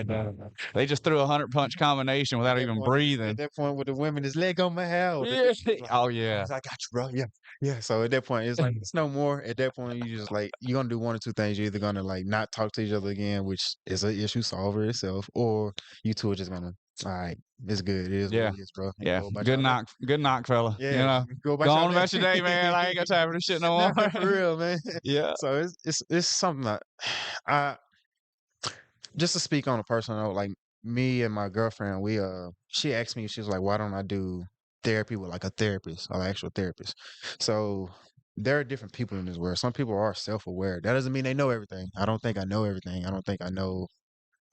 they just threw a 100-punch combination without even breathing. at that point with the women, is leg on my house. Yeah. Like, Oh yeah. I got you, bro. Yeah, yeah. So at that point, it's like it's no more. At that point, you just like you're gonna do one or two things. You're either gonna like not talk to each other again, which is an issue solver itself, or you two are just gonna, all right, it's good. It is Yeah. what it is, bro. And Yeah. go about Good y'all day. knock. Good knock, fella. Yeah, go about Go y'all on about your day, man. I ain't got time for this shit no more. Nah, for real, man. Yeah. So it's something that I just to speak on a personal note, like me and my girlfriend, she asked me, she was like, why don't I do therapy with like a therapist, an actual therapist? So there are different people in this world. Some people are self-aware. That doesn't mean they know everything. I don't think I know everything. I don't think I know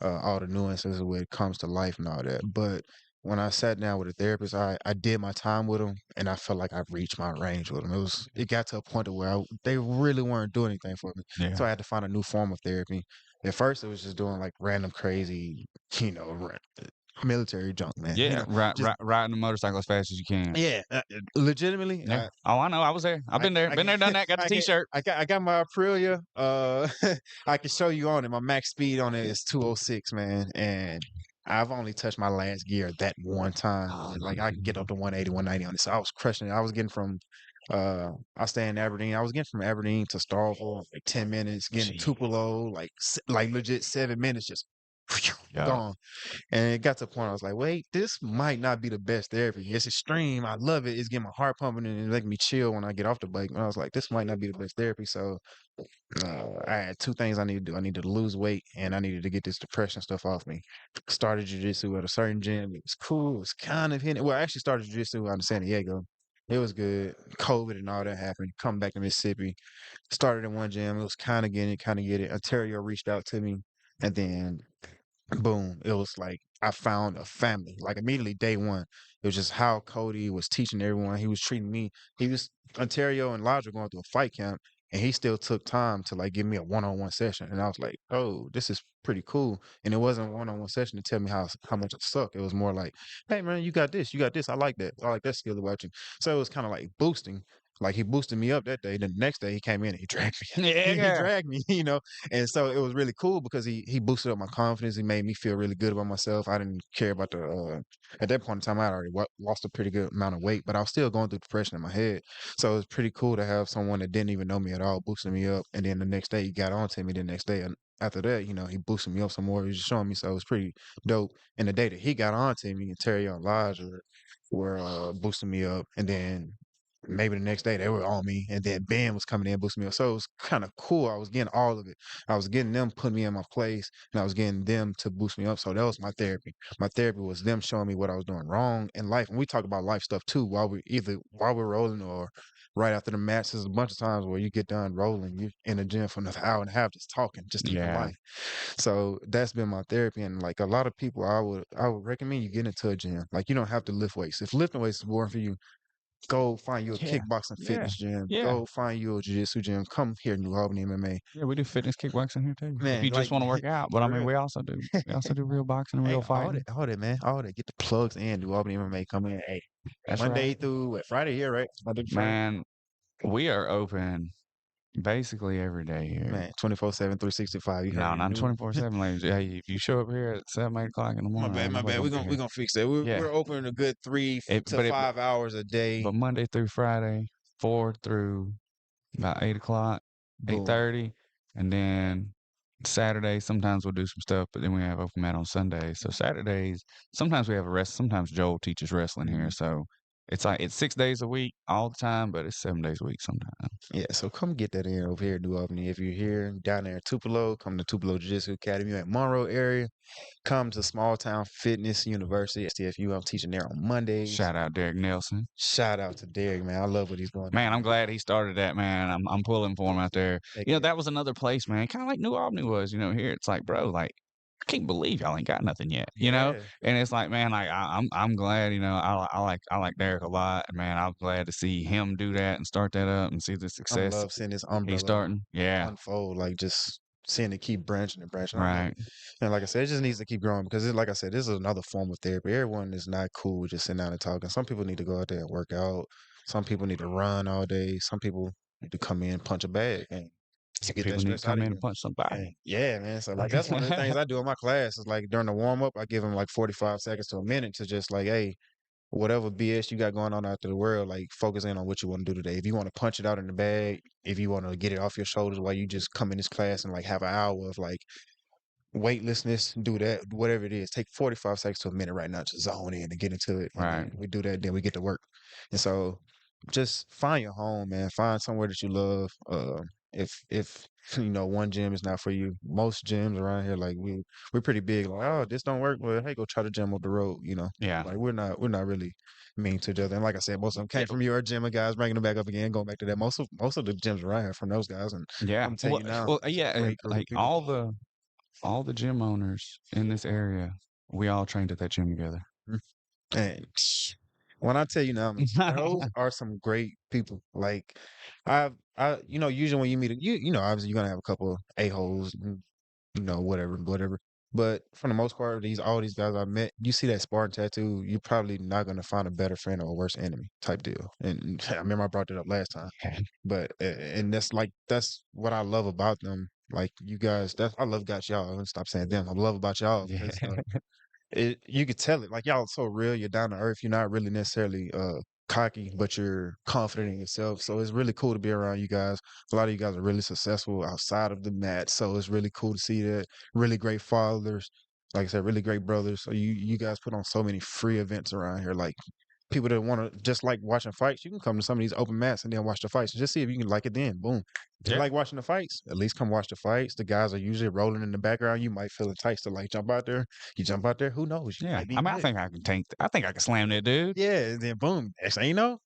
all the nuances when it comes to life and all that. But when I sat down with a therapist, I did my time with them, and I felt like I reached my range with them. It got to a point to where they really weren't doing anything for me, so I had to find a new form of therapy. At first, it was just doing like random crazy, military junk, man. Yeah. Just Riding a motorcycle as fast as you can. yeah, legitimately. Yeah. Oh, I know. I was there. I've been there. Been there, done that. Got the T-shirt. I got my Aprilia. I can show you on it. My max speed on it is 206, man, and I've only touched my last gear that one time. Like I can get up to 180, 190 on it. So I was crushing it. I was getting from I stay in Aberdeen. I was getting from Aberdeen to Starville like 10 minutes, getting Tupelo like legit 7 minutes, just gone. And it got to the point I was like, wait, this might not be the best therapy. It's extreme. I love it. It's getting my heart pumping and it's making me chill when I get off the bike. And I was like, this might not be the best therapy. So I had two things I needed to do. I needed to lose weight and I needed to get this depression stuff off me. Started jiu-jitsu at a certain gym. It was cool. It was kind of hitting. Well, I actually started jiu-jitsu out in San Diego. It was good. COVID and all that happened. Come back to Mississippi. Started in one gym. It was kind of getting it, kind of get it. Ontario reached out to me. And then boom, it was like I found a family. Like immediately day one, it was just how Cody was teaching everyone. He was treating me. He was Ontario and Lodge were going through a fight camp, and he still took time to like give me a one-on-one session. And I was like, oh, this is pretty cool. And it wasn't a one-on-one session to tell me how much I suck. It was more like, hey man, you got this, you got this. I like that. I like that skill about you. So it was kind of like boosting. Like he boosted me up that day. Then the next day he came in and he dragged me. He dragged me, And so it was really cool because he boosted up my confidence. He made me feel really good about myself. I didn't care about at that point in time I had already lost a pretty good amount of weight, but I was still going through depression in my head. So it was pretty cool to have someone that didn't even know me at all boosting me up. And then the next day he got on to me the next day. And after that, he boosted me up some more. He was just showing me. So it was pretty dope. And the day that he got on to me and Terry and Lodge were boosting me up. And then maybe the next day they were on me, and then Ben was coming in boosting me up. So it was kind of cool. I was getting all of it. I was getting them put me in my place, and I was getting them to boost me up. So that was my therapy. My therapy was them showing me what I was doing wrong in life. And we talk about life stuff too while we're rolling or right after the match. There's a bunch of times where you get done rolling, you in the gym for another hour and a half just talking, just talking life. So that's been my therapy. And like a lot of people, I would recommend you get into a gym. Like you don't have to lift weights. If lifting weights is boring for you, go find you a kickboxing fitness gym. Yeah. Go find you a jiu-jitsu gym. Come here, New Albany MMA. Yeah, we do fitness kickboxing here too. Man, if you just want to work out, but I mean, we also do. We also do real boxing and real fighting. All that, man. All that. Get the plugs in. New Albany MMA. Come in. Hey, That's Monday right. through Friday here, right? Monday to Friday. Man, we are open basically every day here. Man, 24/7, 365. You No, heard it. not 24/7, ladies. Yeah, if you show up here at 7, 8 o'clock in the My morning, bad, I my know we're bad. gonna We're be gonna here. we're gonna fix that. We're Yeah. we're open a good 3 to But 5 hours a day. but Monday through Friday, 4 through about 8 o'clock, Boom. 8:30, and then Saturday, sometimes we'll do some stuff, but then we have open mat on Sundays. So Saturdays, sometimes we have a rest. Sometimes Joel teaches wrestling here, so it's like it's 6 days a week all the time, but it's 7 days a week sometimes. Yeah, so come get that in over here in New Albany. If you're here down there in Tupelo, come to Tupelo Jiu-Jitsu Academy at Monroe area. Come to Small Town Fitness University at STFU. I'm teaching there on Mondays. Shout out Derek Nelson. Shout out to Derek, man. I love what he's doing. Man, I'm glad he started that, man. I'm pulling for him out there. Heck You know, yeah. that was another place, man. Kind of like New Albany was, here it's like, bro, like I can't believe y'all ain't got nothing yet, Yeah. And it's like, man, like I'm glad, I like Derek a lot, and man. I'm glad to see him do that and start that up and see the I success love seeing this he's umbrella starting. Yeah, unfold, like just seeing it keep branching and branching. right. And like I said, it just needs to keep growing because, like I said, this is another form of therapy. Everyone is not cool with just sitting down and talking. Some people need to go out there and work out. Some people need to run all day. Some people need to come in, punch a bag, and Some get that people need to stress out come of in you. and punch somebody. And yeah, man. So like that's one of the things I do in my class is like during the warm up, I give them like 45 seconds to a minute to just like, hey, whatever BS you got going on out to the world, like focus in on what you want to do today. If you want to punch it out in the bag, if you want to get it off your shoulders while you just come in this class and like have an hour of like weightlessness, do that, whatever it is. Take 45 seconds to a minute right now to zone in and get into it. And Right. then we do that, then we get to work. And so just find your home, man. Find somewhere that you love. If one gym is not for you, most gyms around here, like we're pretty big. Like, oh, this don't work. Well, hey, go try the gym up the road. Yeah. Like we're not really mean to each other. And like I said, most of them came from your gym, and guys bringing them back up again, going back to that. Most of the gyms around here from those guys. And Yeah. I'm telling you now, Well, yeah, great group of like people. all the gym owners in this area, we all trained at that gym together. And when I tell you now, man, those are some great people. Like usually when you meet obviously you're gonna have a couple of a-holes, whatever. But for the most part, all these guys I met, you see that Spartan tattoo, you're probably not gonna find a better friend or a worse enemy type deal. And I remember I brought that up last time. But and that's what I love about them. Like you guys, I love got y'all. Let me stop saying them. I love about y'all Yeah. because you could tell it. Like y'all are so real. You're down to earth. You're not really necessarily cocky, but you're confident in yourself. So it's really cool to be around you guys. A lot of you guys are really successful outside of the mat. So it's really cool to see that. Really great fathers. Like I said, really great brothers. So you guys put on so many free events around here. Like people that want to just like watching fights, you can come to some of these open mats and then watch the fights. Just see if you can like it then. Boom. If you like watching the fights, at least come watch the fights. The guys are usually rolling in the background. You might feel enticed to like jump out there. You jump out there, who knows? You Yeah. might be I mean, good. I think I can slam that dude. Yeah, and then boom. Next thing you know,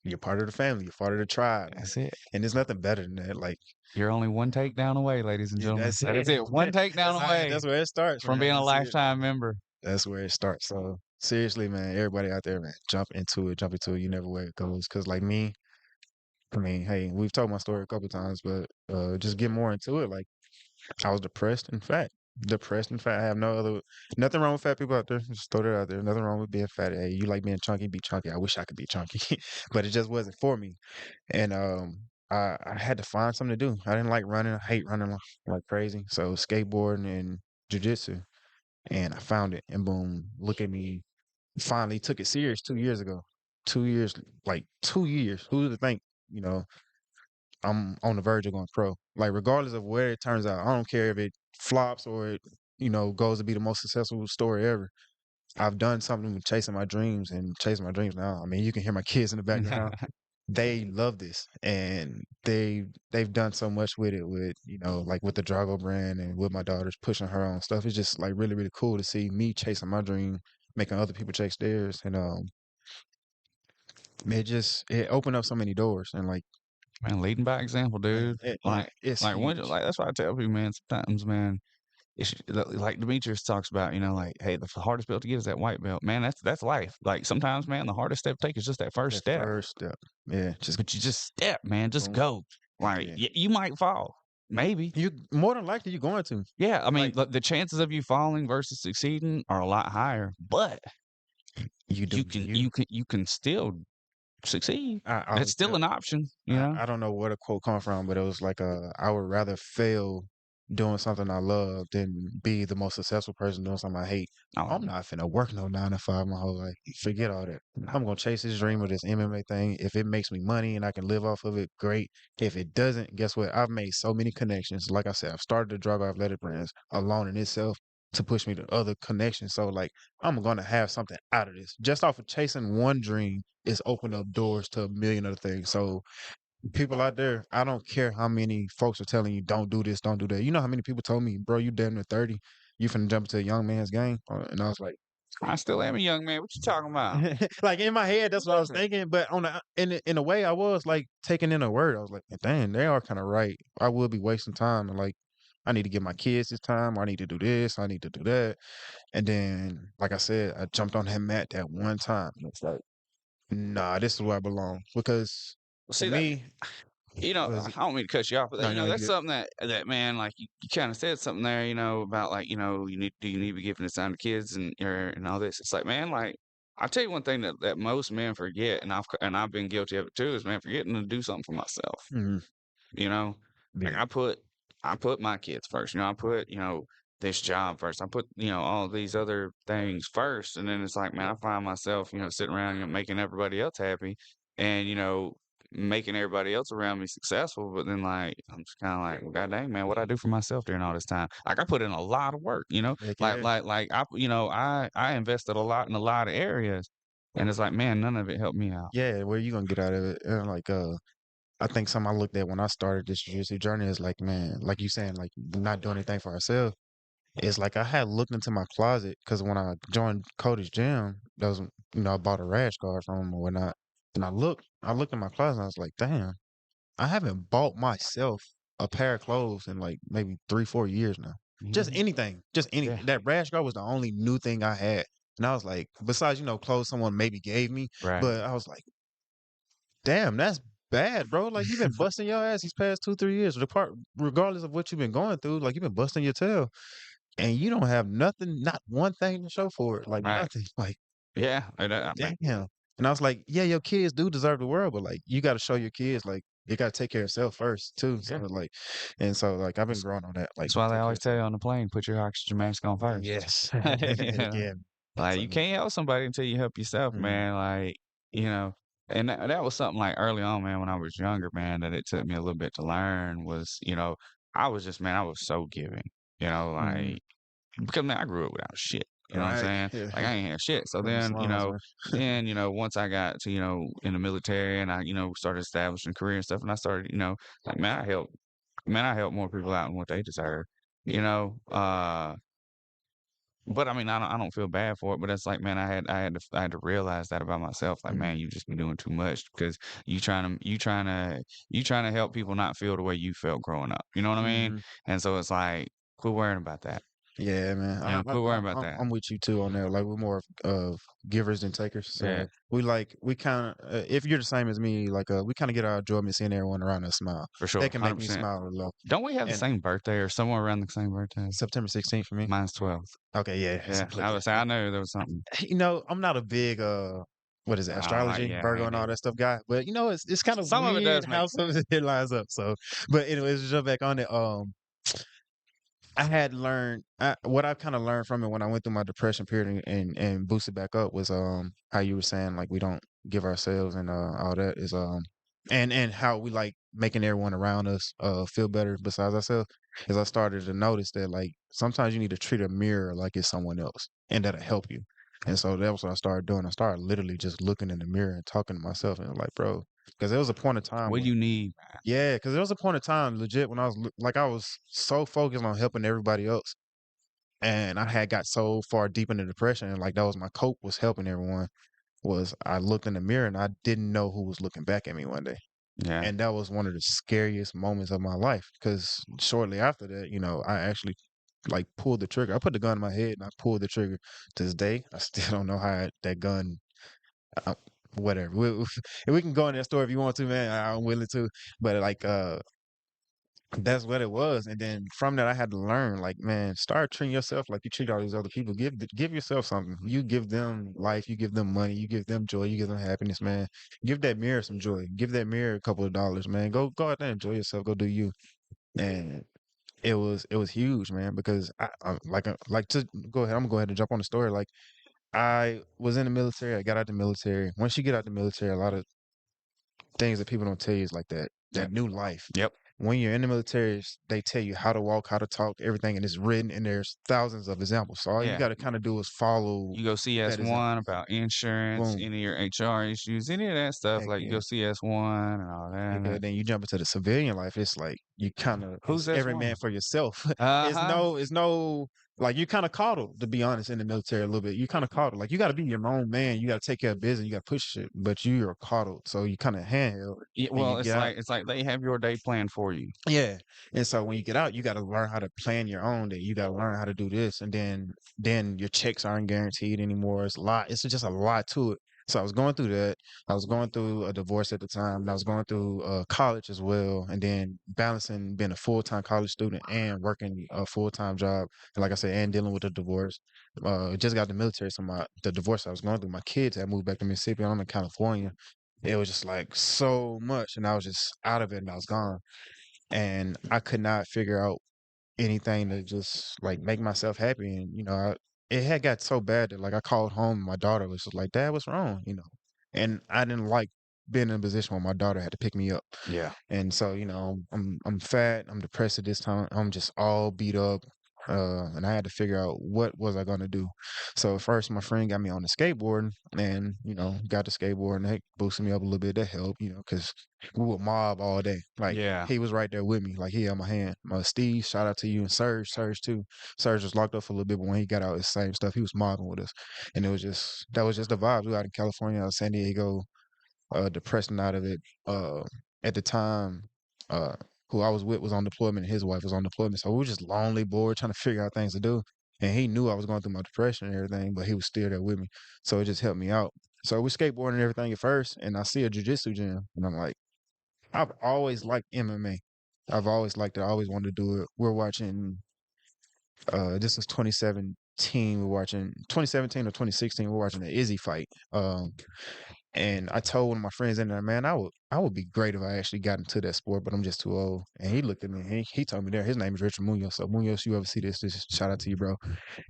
you're part of the family. You're part of the tribe. That's it. And there's nothing better than that. Like You're only one takedown away, ladies and gentlemen. that's That is it. One takedown away That's where it starts. from man. being a That's it. lifetime member. That's where it starts. So seriously, man, everybody out there, man, jump into it. You never where it goes. Cause like me, I mean, hey, we've told my story a couple times, but just get more into it. Like I was depressed and fat. I have nothing wrong with fat people out there. Just throw that out there. Nothing wrong with being fat. Hey, you like being chunky, be chunky. I wish I could be chunky, but it just wasn't for me. And I had to find something to do. I didn't like running. I hate running like crazy. So skateboarding and jujitsu. And I found it. And boom, look at me. Finally took it serious 2 years ago. 2 years, like 2 years. Who would think, I'm on the verge of going pro. Like regardless of where it turns out, I don't care if it flops or it, goes to be the most successful story ever. I've done something chasing my dreams now. I mean, you can hear my kids in the background. They love this and they've done so much with it with, like with the Drago brand and with my daughters pushing her on stuff. It's just like really, really cool to see me chasing my dream, making other people chase theirs. And it opened up so many doors and like Man, leading by example, dude. it's Like huge. that's why I tell people, man. Sometimes, man, it's like Demetrius talks about, like, hey, the hardest belt to get is that white belt, man. That's life. Like sometimes, man, the hardest step to take is just that first That step. first step. Yeah, But you just step, man. Just Boom. go. Like Yeah. you might fall, maybe. You more than likely you're going to. Yeah, I mean, Like- the chances of you falling versus succeeding are a lot higher. But You do you. you can still succeed. I It's was still an option, you know. I don't know where the quote come from, but it was like I would rather fail doing something I love than be the most successful person doing something I hate. Oh, I'm not finna work no 9 to 5 my whole life. Forget all that. I'm gonna chase this dream of this MMA thing. If it makes me money and I can live off of it, great. If it doesn't, guess what? I've made so many connections. Like I said, I've started to drug athletic brands alone in itself to push me to other connections. So like I'm gonna have something out of this. Just off of chasing one dream is open up doors to a million other things. So people out there, I don't care how many folks are telling you don't do this, don't do that. You know how many people told me, bro, you damn near 30, you finna jump into a young man's game, and I was like, I still am a young man. What you talking about? like in my head, that's what I was thinking. But on the in a way, I was like taking in a word. I was like, dang, they are kind of right. I will be wasting time, and like, I need to give my kids this time. I need to do this. I need to do that. And then, like I said, I jumped on that mat that one time. And it's like, nah, this is where I belong. Because Well, to see that me, was I it? don't mean to cut you off, but that, No, no, you that's good. something that man, like you kind of said something there, about like you need to be giving this time to kids and all this. It's like man, like I'll tell you one thing that most men forget, and I've been guilty of it too, is man forgetting to do something for myself. Mhm. You know, like Yeah. I put my kids first. I put this job first. I put all these other things first, and then it's like man, I find myself sitting around making everybody else happy, and making everybody else around me successful. But then like I'm just kind of like, well, god dang man, what I do for myself during all this time? Like I put in a lot of work. Heck Like yeah. I invested a lot in a lot of areas, and it's like man, none of it helped me out. Yeah, where you gonna get out of it? And like I think something I looked at when I started this jiu-jitsu journey is like, man, like you saying, like not doing anything for ourselves. It's like I had looked into my closet because when I joined Cody's gym, that was I bought a rash guard from him or whatnot. And I looked in my closet and I was like, damn, I haven't bought myself a pair of clothes in like maybe 3, 4 years now. Just Mhm. anything, just any. Yeah, That rash guard was the only new thing I had. And I was like, besides, clothes someone maybe gave me, right. but I was like, damn, that's bad, bro. Like you've been busting your ass these past 2, 3 years. Regardless of what you've been going through, like you've been busting your tail, and you don't have nothing, not one thing to show for it. Like Right. nothing. Like Yeah. I mean, damn. And I was like, yeah, your kids do deserve the world, but like you got to show your kids like you got to take care of yourself first too. So yeah. like, and so like I've been growing on that. Like That's why they take care of always tell yourself. you on the plane, put your oxygen mask on first. Yes. Yeah. Again. Like So you can't help somebody until you help yourself, mm, man. Like, you know, and that was something like early on, man, when I was younger, man, that it took me a little bit to learn was, I was just, man, I was so giving, mm, like, because man, I grew up without shit. You know what I'm right. saying? Yeah. Like I ain't had shit. So From the then, slums, man. once I got to, in the military and I, started establishing career and stuff, and I started, like, man, I help more people out than what they deserve. You know, but I mean, I don't feel bad for it. But it's like, man, I had to realize that about myself. Like, Mm, man, you just been doing too much because you trying to help people not feel the way you felt growing up. You know what I mean? mhm. And so it's like, quit worrying about that. Yeah, man. Quit worrying about that. I'm with you too on that. Like we're more of givers than takers. Yeah, So we kind of if you're the same as me, like we kind of get our enjoyment seeing everyone around us smile. for sure, That can make hundred me percent. smile a lot. Don't we have the And same birthday or somewhere around the same birthday? September 16th for me. Mine's 12th. Okay, yeah. So Yeah, look I at was. I knew there was something. I'm not a big what is it, Like astrology, yeah, me Virgo and all neither. that stuff guy. But it's kind of Some of it weird does make how some of it lines up. So but anyways, to jump back on it. I had learned what I kind of learned from it when I went through my depression period and boosted back up was how you were saying like we don't give ourselves and all that is and how we like making everyone around us feel better besides ourselves is I started to notice that like sometimes you need to treat a mirror like it's someone else and that'll help you. And so that was what I started doing. I started literally just looking in the mirror and talking to myself and like, bro, because there was a point of time what when you need. yeah, because there was a point of time, legit, when I was like, I was so focused on helping everybody else, and I had got so far deep into depression, and like that was my cope was helping everyone. Was I looked in the mirror and I didn't know who was looking back at me one day, Yeah, and that was one of the scariest moments of my life. Because shortly after that, I actually like pulled the trigger. I put the gun in my head and I pulled the trigger. To this day, I still don't know how that gun. Uh, whatever. We can go in that story if you want to, man. I'm willing to, but like that's what it was. And then from that, I had to learn, like, man, start treating yourself like you treat all these other people. Give yourself something. You give them life. You give them money. You give them joy. You give them happiness, man. Give that mirror some joy. Give that mirror a couple of dollars, man. Go out there, enjoy yourself. Go do you. And it was huge, man. Because like to go ahead. I'm gonna go ahead and jump on the story. Like I was in the military. I got out the military. Once you get out the military, a lot of things that people don't tell you is like that Yep. new life. Yep. When you're in the military, they tell you how to walk, how to talk, everything, and it's written, and there's thousands of examples. So all you Yeah. got to kind of do is follow You go that example. CS1 about insurance, Boom. any of your HR issues, any of that stuff. Heck Like you yeah. go CS1 and all that. Heck yeah. Then you jump into the civilian life. It's like you kind of Who's it's every man S1? for yourself. Uh-huh. It's no like you kind of coddled, to be honest, in the military a little bit. You kind of coddled. Like you got to be your own man. You got to take care of business. You got to push shit, but you are coddled. So you kind of handheld, Yeah, and you well, get out. it's like they have your day planned for you. Yeah. And so when you get out, you got to learn how to plan your own day. You got to learn how to do this. And then your checks aren't guaranteed anymore. It's a lot. It's just a lot to it. So I was going through that. I was going through a divorce at the time, and I was going through college as well, and then balancing being a full-time college student and working a full-time job. And like I said, and dealing with a divorce. Just got the military, so the divorce I was going through, my kids had moved back to Mississippi. And I'm in California. It was just like so much, and I was just out of it, and I was gone, and I could not figure out anything to just like make myself happy. And it had got so bad that like I called home, and my daughter was just like, "Dad, what's wrong?" And I didn't like being in a position where my daughter had to pick me up. Yeah. And so, I'm fat, I'm depressed at this time, I'm just all beat up. And I had to figure out what was I gonna do. So first my friend got me on the skateboard, and got the skateboard, and that boosted me up a little bit. That helped, because we would mob all day. Like Yeah. he was right there with me, like he held my hand. Steve, shout out to you, and Serge too. Serge was locked up for a little bit, but when he got out, it's the same stuff. He was mobbing with us, and that was just the vibes. We out in California, out of San Diego, depressing out of it. At the time, uh, who I was with was on deployment, and his wife was on deployment. So we were just lonely, bored, trying to figure out things to do. And he knew I was going through my depression and everything, but he was still there with me. So it just helped me out. So we skateboarding and everything at first, and I see a jujitsu gym, and I'm like, I've always liked MMA. I've always liked it. I always wanted to do it. We're watching. This is 2017. We're watching 2017 or 2016. We're watching the Izzy fight. And I told one of my friends in there, man, I would be great if I actually got into that sport, but I'm just too old. And he looked at me, and he told me there, his name is Richard Munoz. So Munoz, you ever see this shout out to you, bro.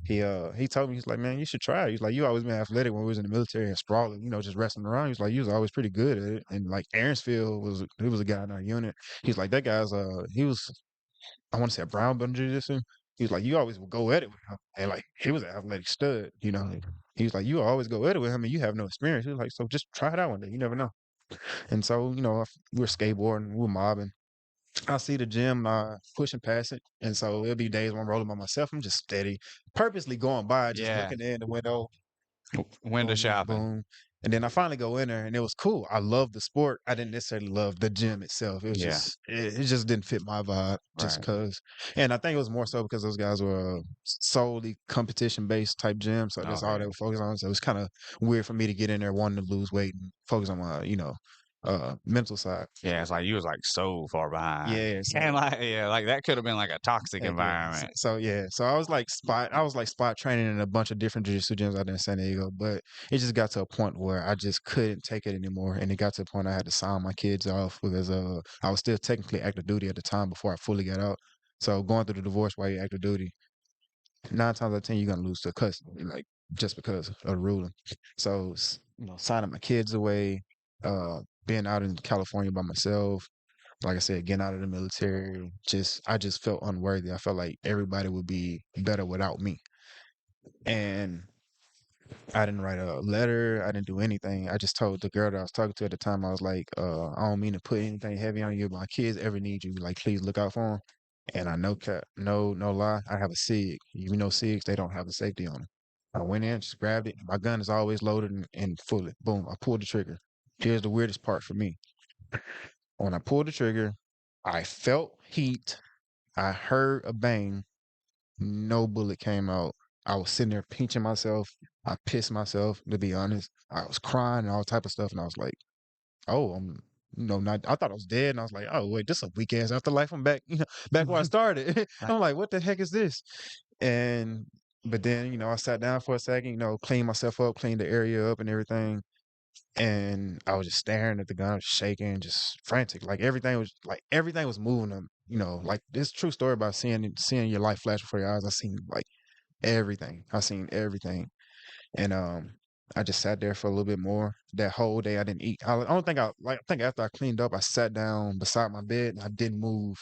He told me, he's like, man, you should try it. He's like, you always been athletic when we was in the military and sprawling, just wrestling around. He's like, you was always pretty good at it. And like Aaronsfield he was a guy in our unit. He's like, that guy's he was, I want to say, a brown belt in jiu-jitsu. He was like, you always would go at it with him. And like, he was an athletic stud. He was like, you always go at it with him and you have no experience. He was like, so just try it out one day. You never know. And so, we're skateboarding, we're mobbing. I see the gym pushing past it. And so it'll be days when I'm rolling by myself. I'm just steady, purposely going by, just Yeah. looking in the window, Window boom, shopping. boom. And then I finally go in there, and it was cool. I love the sport. I didn't necessarily love the gym itself. It was Yeah. it just didn't fit my vibe, just Right. because. And I think it was more so because those guys were solely competition based type gym, so that's all Okay. they were focused on. So it was kind of weird for me to get in there wanting to lose weight and focus on my mental side. Yeah, it's like you was like so far behind. Yeah, so And like like that could have been like a toxic heck yeah. environment. So I was like spot training in a bunch of different jiu-jitsu gyms out there in San Diego, but it just got to a point where I just couldn't take it anymore, and it got to a point I had to sign my kids off because I was still technically active duty at the time before I fully got out. So going through the divorce while you're active duty, 9 times out of 10 you're gonna lose to custody, like just because of the ruling. So signing my kids away, being out in California by myself, like I said, getting out of the military, I just felt unworthy. I felt like everybody would be better without me. And I didn't write a letter. I didn't do anything. I just told the girl that I was talking to at the time, I was like, I don't mean to put anything heavy on you, but my kids ever need you, like, please look out for them. And I know, no lie, I have a SIG. You know, SIGs, they don't have the safety on them. I went in, just grabbed it. My gun is always loaded and fully. Boom, I pulled the trigger. Here's the weirdest part for me. When I pulled the trigger, I felt heat. I heard a bang. No bullet came out. I was sitting there pinching myself. I pissed myself, to be honest. I was crying and all type of stuff, and I was like, "Oh, not. I thought I was dead, and I was like, oh wait, this is a weak ass afterlife. I'm back, back where I started. I'm like, what the heck is this? And but then I sat down for a second, cleaned myself up, cleaned the area up and everything. And I was just staring at the gun, shaking, just frantic. Everything was moving. Like this true story about seeing your life flash before your eyes. I seen like everything. I seen everything, and I just sat there for a little bit more. That whole day, I didn't eat. I don't think I think after I cleaned up, I sat down beside my bed and I didn't move.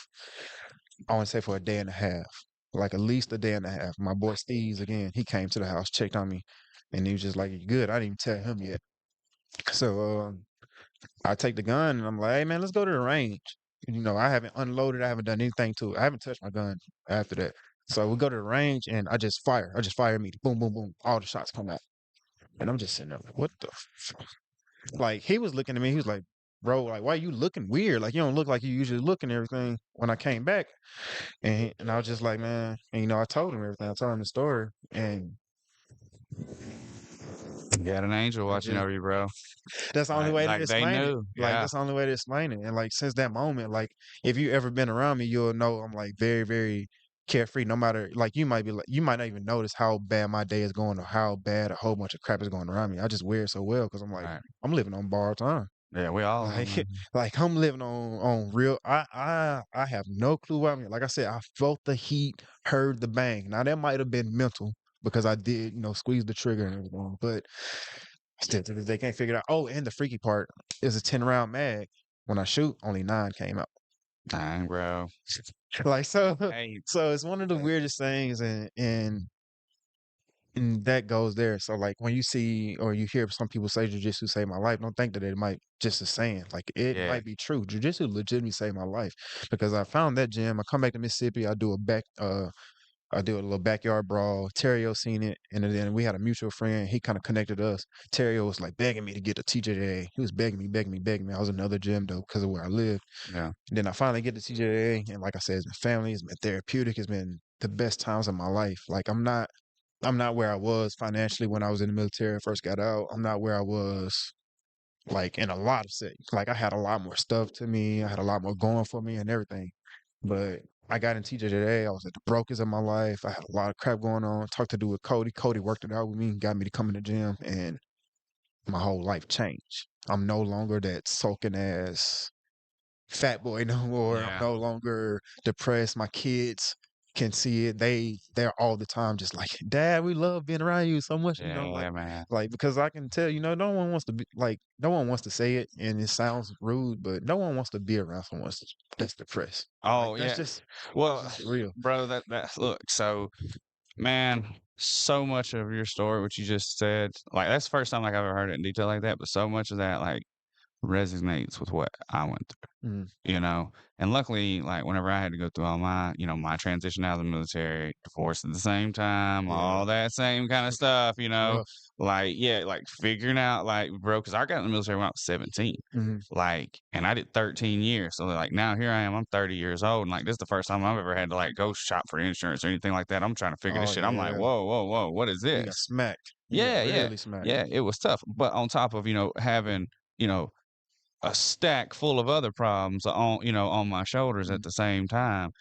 I want to say for a day and a half, like at least a day and a half. My boy Steve's again. He came to the house, checked on me, and he was just like, "You good?" I didn't even tell him yet. So I take the gun and I'm like, hey man, let's go to the range. I haven't unloaded, I haven't done anything to it. I haven't touched my gun after that. So we go to the range and I just fire. I just fire immediately. Boom, boom, boom. All the shots come out. And I'm just sitting there like, what the like he was looking at me, he was like, bro, like why you looking weird? Like you don't look like you usually look and everything when I came back. And I was just like, man, and I told him everything. I told him the story. And You got an angel I watching just over you, bro. that's the only way to Like they explain it. knew. Like Yeah. that's the only way to explain it. And like since that moment, like if you ever been around me, you'll know I'm like very, very carefree. No matter like you might be like you might not even notice how bad my day is going or how bad a whole bunch of crap is going around me. I just wear it so well because I'm like Right. I'm living on borrowed time. Yeah, we all Like man. like I'm living on real. I have no clue what I mean. Like I said, I felt the heat, heard the bang. Now that might have been mental because I did squeeze the trigger and everything, but. Still to this day can't figure it out. Oh, and the freaky part is a 10-round mag. When I shoot, only 9 came out. Dang, bro. Like so, Hey, so it's one of the weirdest things, and that goes there. So like when you see or you hear some people say jujitsu saved my life, don't think that it might just a saying. Like it yeah, might be true. Jujitsu legitimately saved my life because I found that gym. I come back to Mississippi. I do a little backyard brawl. Terrio seen it, and then we had a mutual friend. He kind of connected us. Terrio was like begging me to get to TJA. He was begging me, begging me, begging me. I was in another gym though because of where I live. yeah, And then I finally get to TJA, and like I said, it's been family, it's been therapeutic, it's been the best times of my life. Like I'm not where I was financially when I was in the military and first got out. I'm not where I was like in a lot of settings. Like I had a lot more stuff to me. I had a lot more going for me and everything. But I got in TJA. I was at the brokest of my life. I had a lot of crap going on. Talked to do with Cody. Cody worked it out with me, got me to come in the gym, and my whole life changed. I'm no longer that sulking ass fat boy no more. I'm yeah, no longer depressed. My kids can see it. They're all the time just like, Dad, we love being around you so much. yeah, man. Like because I can tell, no one wants to be like no one wants to say it and it sounds rude, but no one wants to be around someone that's depressed. Like Oh yeah. that's Well, just real. bro, that look. So, man, so much of your story, what you just said, like that's the first time like I've ever heard it in detail like that. But so much of that like resonates with what I went through. Mm, And luckily, like whenever I had to go through all my, my transition out of the military, divorce at the same time, yeah, all that same kind of stuff, rough. like, yeah, like figuring out, like, bro, because I got in the military when I was 17, Hmm. like, and I did 13 years. So, like, now here I am, I'm 30 years old, and like, this is the first time I've ever had to, like, go shop for insurance or anything like that. I'm trying to figure this Oh shit. I'm like, yeah, whoa, whoa, whoa, what is you got this? smacked. You got Yeah, yeah, really smacked. yeah, it was tough. But on top of, having, you know, a stack full of other problems on my shoulders at Mm, the same time,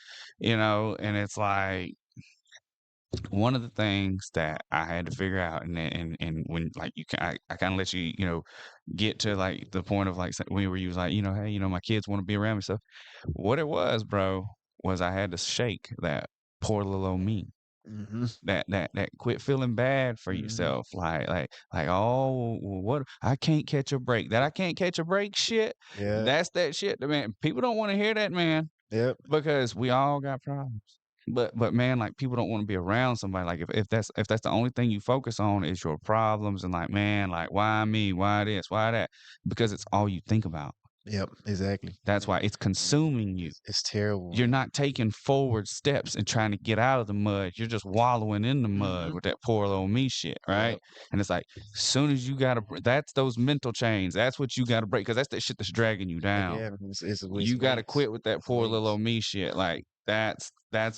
and it's like one of the things that I had to figure out, and when like I kind of let you get to like the point of like when you was like hey my kids want to be around me stuff. What it was, bro, was I had to shake that poor little old me. mm-hmm, That quit feeling bad for mm-hmm. yourself, like oh well, what I can't catch a break. That I can't catch a break shit. Yeah, That's that shit, man. People don't want to hear that, man, yep, because we all got problems. But man, like people don't want to be around somebody. Like if that's the only thing you focus on is your problems and like man, like why me, why this, why that, because it's all you think about. yep, exactly. That's why it's consuming you. It's terrible. You're not taking forward steps and trying to get out of the mud. You're just wallowing in the mud Hmm. with that poor little me shit, right? Yep. And it's like, as soon as you gotta, that's those mental chains. That's what you gotta break because that's that shit that's dragging you down. Yeah, it's You gotta weights. quit with that It's poor little weights. old me shit. Like that's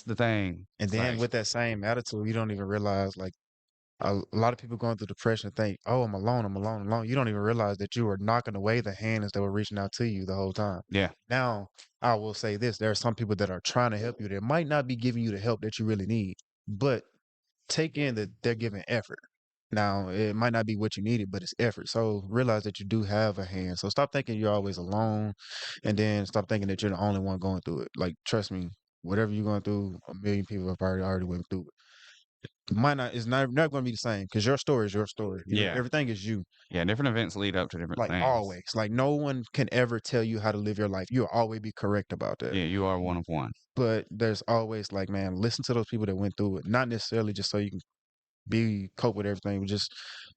the thing. And It's then like, with that same attitude, you don't even realize like a lot of people going through depression think, "Oh, I'm alone, I'm alone, alone." You don't even realize that you were knocking away the hands that were reaching out to you the whole time. Yeah. Now, I will say this: there are some people that are trying to help you that might not be giving you the help that you really need, but take in that they're giving effort. Now, it might not be what you needed, but it's effort. So realize that you do have a hand. So stop thinking you're always alone, and then stop thinking that you're the only one going through it. Like, trust me, whatever you're going through, a million people have already went through it. Might not, it's not going to be the same because your story is your story. Yeah. Everything is you. Yeah. Different events lead up to different Like things. always, like no one can ever tell you how to live your life. You'll always be correct about that. Yeah. You are one of one. But there's always like, man, listen to those people that went through it. Not necessarily just so you can cope with everything, but just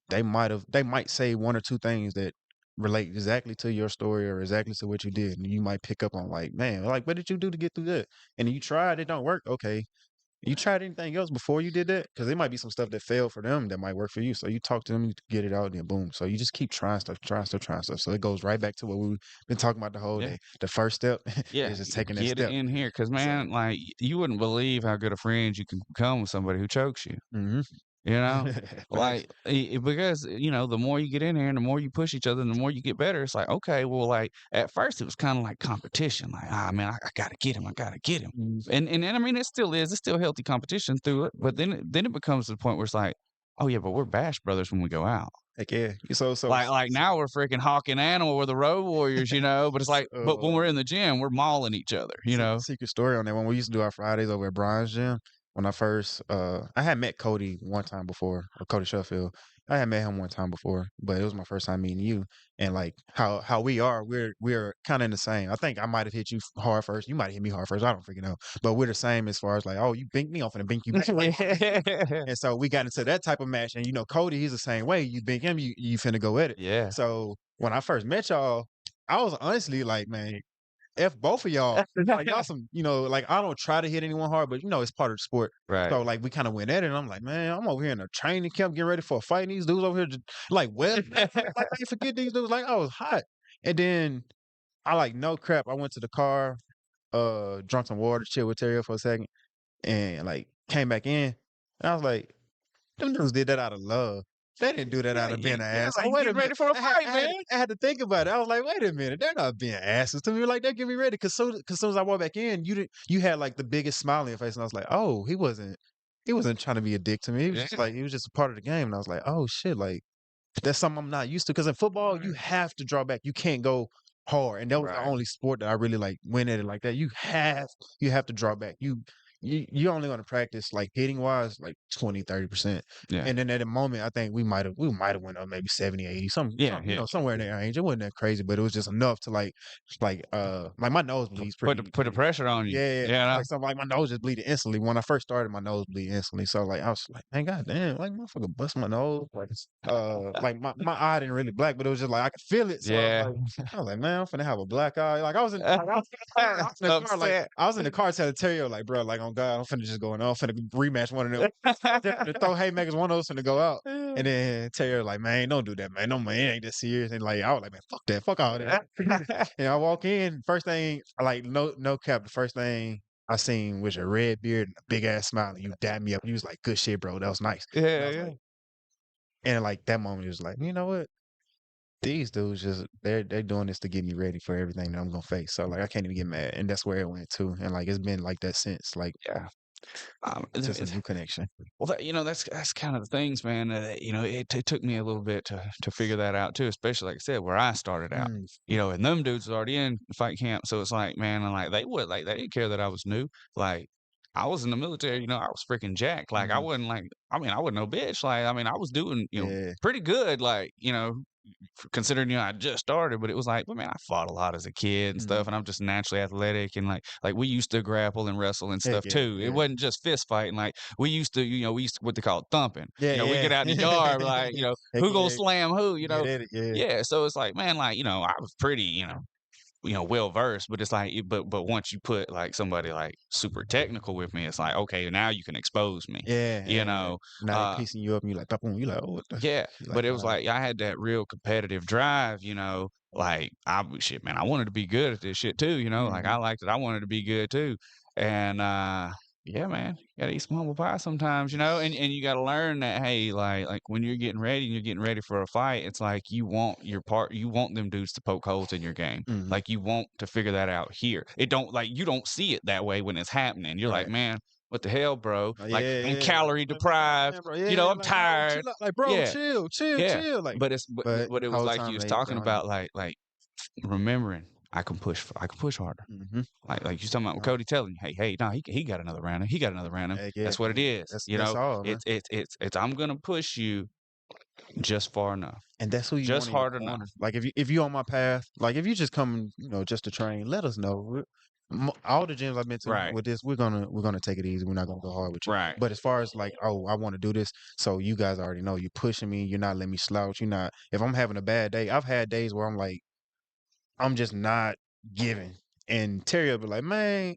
they might say one or two things that relate exactly to your story or exactly to what you did, and you might pick up on like, man, like what did you do to get through that? And you tried, it don't work. Okay, you tried anything else before you did that? Because there might be some stuff that failed for them that might work for you. So you talk to them, you get it out, and then boom. So you just keep trying stuff, trying stuff, trying stuff. So it goes right back to what we've been talking about the whole day. The first step Yeah. is just taking that Get step. it in here. Cause man, like you wouldn't believe how good a friend you can become with somebody who chokes you. Mm-hmm. You know, like because the more you get in here and the more you push each other and the more you get better. It's like, okay, well, like at first it was kind of like competition, like, man, I gotta get him, I gotta get him, and I mean it still is, it's still healthy competition through it, but then it becomes to the point where it's like, oh yeah, but we're Bash Brothers when we go out. Heck yeah. So Like now we're freaking Hawk and Animal, we're the Road Warriors, but it's like, but when we're in the gym, we're mauling each other, Secret story on that one. We used to do our Fridays over at Brian's gym. When I first, I had met Cody one time before, or Cody Sheffield. I had met him one time before, but it was my first time meeting you. And like how we are, we're kind of in the same. I think I might have hit you hard first. You might have hit me hard first. I don't freaking know. But we're the same as far as like, oh, you bink me, I'm finna bink you back. And so we got into that type of match. And Cody, he's the same way. You bink him, you finna go at it. Yeah. So when I first met y'all, I was honestly like, man, F both of y'all. Like y'all some, like I don't try to hit anyone hard, but it's part of the sport. Right. So like we kind of went at it, and I'm like, man, I'm over here in a training camp getting ready for a fight. And these dudes over here just like, well, like I forget these dudes. Like I was hot. And then I like no crap. I went to the car, drunk some water, chill with Terry for a second, and like came back in. And I was like, them dudes did that out of love. They didn't do that out of being an ass. Like, Wait a ready minute. for a fight, man. I had to think about it. I was like, wait a minute, they're not being asses to me. Like they're getting me ready. Cause soon as I walked back in, you had like the biggest smile on your face, and I was like, oh, he wasn't trying to be a dick to me. He was just like, he was just a part of the game. And I was like, oh shit, like that's something I'm not used to. Cause in football, you have to draw back. You can't go hard. And that was the only sport that I really like went at it like that. You have to draw back. You're only going to practice like hitting wise like 20-30%. Yeah. And then at the moment I think we might have went up maybe 70-80, somewhere in that range. It wasn't that crazy, but it was just enough to like my nose bleeds pretty put the pressure on you. Yeah. Like something like my nose just bleeding instantly. When I first started, my nose bleed instantly. So like I was like, man, goddamn, like motherfucker bust my nose. Like my eye didn't really black, but it was just like I could feel it. So I was like, man, I'm finna have a black eye. Like I was in the car, like I was in the car telling Terry, like, bro, like on God, I'm finna just go in. I'm finna rematch one of them. To throw haymakers, one of those finna go out. And then Terry like, man, don't do that, man. No, man, it ain't that serious. And like I was like, man, fuck that, fuck all that. And I walk in, first thing, like no cap, the first thing I seen was a red beard and a big ass smile, and you dapped me up. You was like, good shit, bro. That was nice. Yeah. And like that moment, it was like, you know what? These dudes just they're doing this to get me ready for everything that I'm gonna face. So like I can't even get mad. And that's where it went to. And like it's been like that since. Like it's just a new connection. Well, that's kind of the things, man. It took me a little bit to figure that out too, especially like I said, where I started out. And them dudes was already in fight camp, so it's like, man, and like they didn't care that I was new. Like I was in the military, I was freaking jacked. Like I wasn't like, I wasn't no bitch. Like I was doing pretty good. Like considering I just started, but it was like, well, man, I fought a lot as a kid and stuff, and I'm just naturally athletic, and like we used to grapple and wrestle and stuff too. It wasn't just fist fighting. Like we used to what they call it, thumping. We get out in the yard, like who gonna slam who, yeah. So it's like, man, like I was pretty, well versed, but it's like, but once you put like somebody like super technical with me, it's like, okay, now you can expose me. Now they're piecing you up, and you like, boom, you like, oh, what the but it was like I had that real competitive drive, like I wanted to be good at this shit too, like I liked it, I wanted to be good too, and yeah, man, you gotta eat some humble pie sometimes, and you gotta learn that, hey, like when you're getting ready and you're getting ready for a fight, it's like you want them dudes to poke holes in your game. Mhm. Like you want to figure that out here. It don't like you don't see it that way when it's happening. You're like, Right. man, what the hell, bro? Like, Like yeah, I'm yeah. calorie deprived. Bro, yeah, I'm like, bro, tired. chill out. Like, bro, Yeah, chill, chill, yeah. chill. Like, But it's but but but it was whole like he time was they talking throwing it. about like remembering I can push harder. Mhm. Like you talking about Cody telling you, hey, no, he got another round. He got another round. Heck yeah, That's what it man. is. That's all, man. It's I'm gonna push you just far enough, And that's who you just want in your hard enough. corner. Like if you on my path, like if you just come, just to train, let us know. All the gyms I've been to Right, with this, we're gonna take it easy. We're not gonna go hard with you. right. But as far as like, oh, I want to do this, so you guys already know you're pushing me. You're not letting me slouch. You're not. If I'm having a bad day, I've had days where I'm like, I'm just not giving, and Terry will be like, man,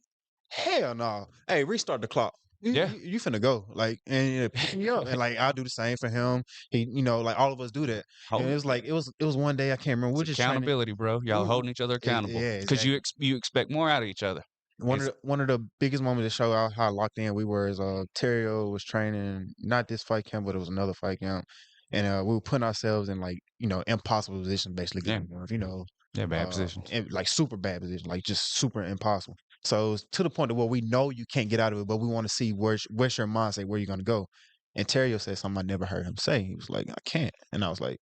hell no. Hey, restart the clock. You, Yeah. you, you finna go. Like, and pick me up. And like I'll do the same for him. He, like all of us do that. And it was like it was one day I can't remember. We're It's just training. accountability, bro. Y'all We, holding each other accountable yeah, because you exactly. you expect more out of each other. One of the biggest moments to show out how locked in we were is Terrio was training not this fight camp, but it was another fight camp. And we were putting ourselves in like, impossible positions basically Yeah, getting nerve, yeah, bad positions. like super bad position, like just super impossible. So it's to the point of where we know you can't get out of it, but we want to see where's your mindset, where you're gonna go. And Terrio said something I never heard him say. He was like, I can't. And I was like,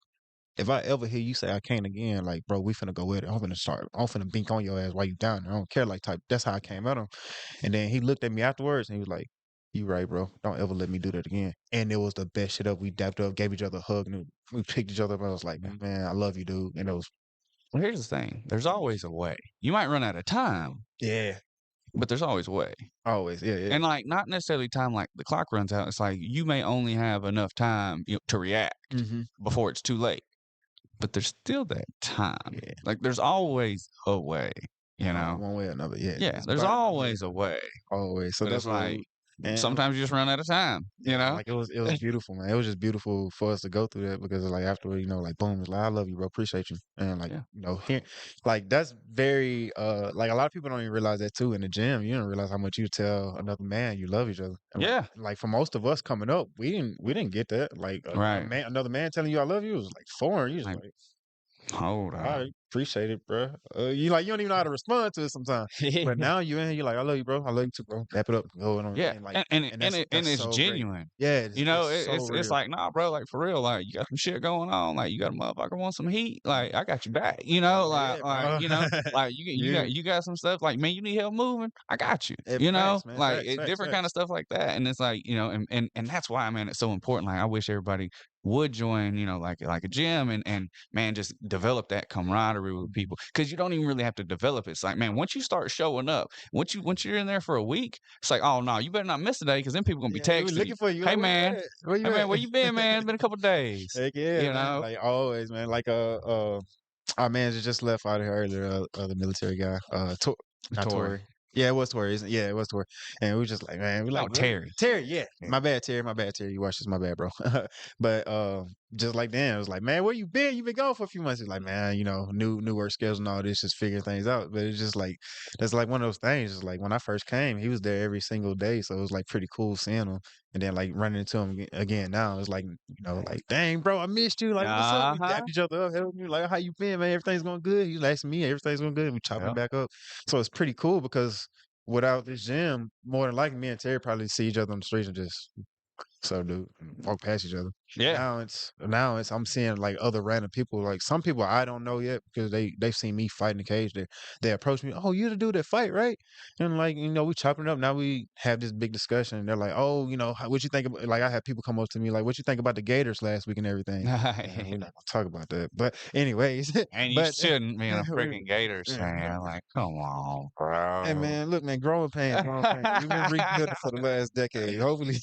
if I ever hear you say I can't again, like, bro, we finna go with it. I'm finna bink on your ass while you down there. I don't care, like type. That's how I came at him. And then he looked at me afterwards and he was like, you right, bro. Don't ever let me do that again. And it was the best shit up. We dapped up, gave each other a hug, and we picked each other up. I was like, man, I love you, dude. And it was, Well, here's the thing. There's always a way. You might run out of time, yeah, but there's always a way. always, yeah, yeah. And like not necessarily time like the clock runs out. It's like you may only have enough time to react Mm-hmm. before it's too late. But there's still that time. Yeah. Like there's always a way, One way or another, yeah. Yeah, It's there's about- always a way. always. So But that's it's like and sometimes you just run out of time, like it was beautiful, man. It was just beautiful for us to go through that because like after like boom, it's like I love you, bro, appreciate you, and like Yeah. here, like that's very like a lot of people don't even realize that too in the gym. You don't realize how much you tell another man you love each other. And, Yeah. like for most of us coming up, we didn't get that. Like Right. another man telling you I love you was like foreign. You just like hold on. all right, appreciate it, bro. You don't even know how to respond to it sometimes. But now you're like, I love you, bro. I love you too, bro. Wrap it up. Going on. Yeah, And like, and that's it's so great. genuine. Yeah, It's so it's real. like, nah, bro, like for real, like you got some shit going on, like you got a motherfucker want some heat, like I got you back, like bro. like you got some stuff, like man, you need help moving, I got you, Facts, man. like Facts, different kind of stuff like that, and it's like and that's why, man, it's so important. Like I wish everybody would join, like a gym and man, just develop that camaraderie with people because you don't even really have to develop it. It's like, man, once you start showing up, once you're in there for a week, it's like, oh no, you better not miss a day because then people gonna be Yeah, we texting looking you. for you. Hey Like, man, where you at? where you been, man? It's been a couple days. Heck yeah, man. Like always, man. Like our manager just left out of here earlier. The military guy. Not Tori. Tori. Yeah, it was Tori. Yeah, it was Tori. And we just like, man, we like Terry. Terry, yeah. My bad, Terry. My bad, Terry. You watch this, my bad, bro. But just like then, it was like, man, where you been? You been gone for a few months. It's like, man, new work schedules and all this, just figuring things out. But it's just like that's like one of those things. It's like when I first came, he was there every single day, so it was like pretty cool seeing him. And then like running into him again now, it's like like dang, bro, I missed you. Like what's up? We dapped each other up, helping you. Like how you been, man? Everything's going good. He's asking me, everything's going good. We chopping back up. So it's pretty cool because without this gym, more than likely, me and Terry probably see each other on the streets and just dude, and walk past each other. Yeah. Now it's I'm seeing like other random people, like some people I don't know yet because they've seen me fight in the cage. They approach me, oh, you the dude that fight, right? And like we chopping it up. Now we have this big discussion. And they're like, oh, what you think about? Like I had people come up to me like, what you think about the Gators last week and everything? And we're not gonna talk about that. But anyways, and you shouldn't be a freaking Gators fan. Like, come on, bro. Hey man, look, man, growing pains. We've been rebuilding for the last decade. Hopefully,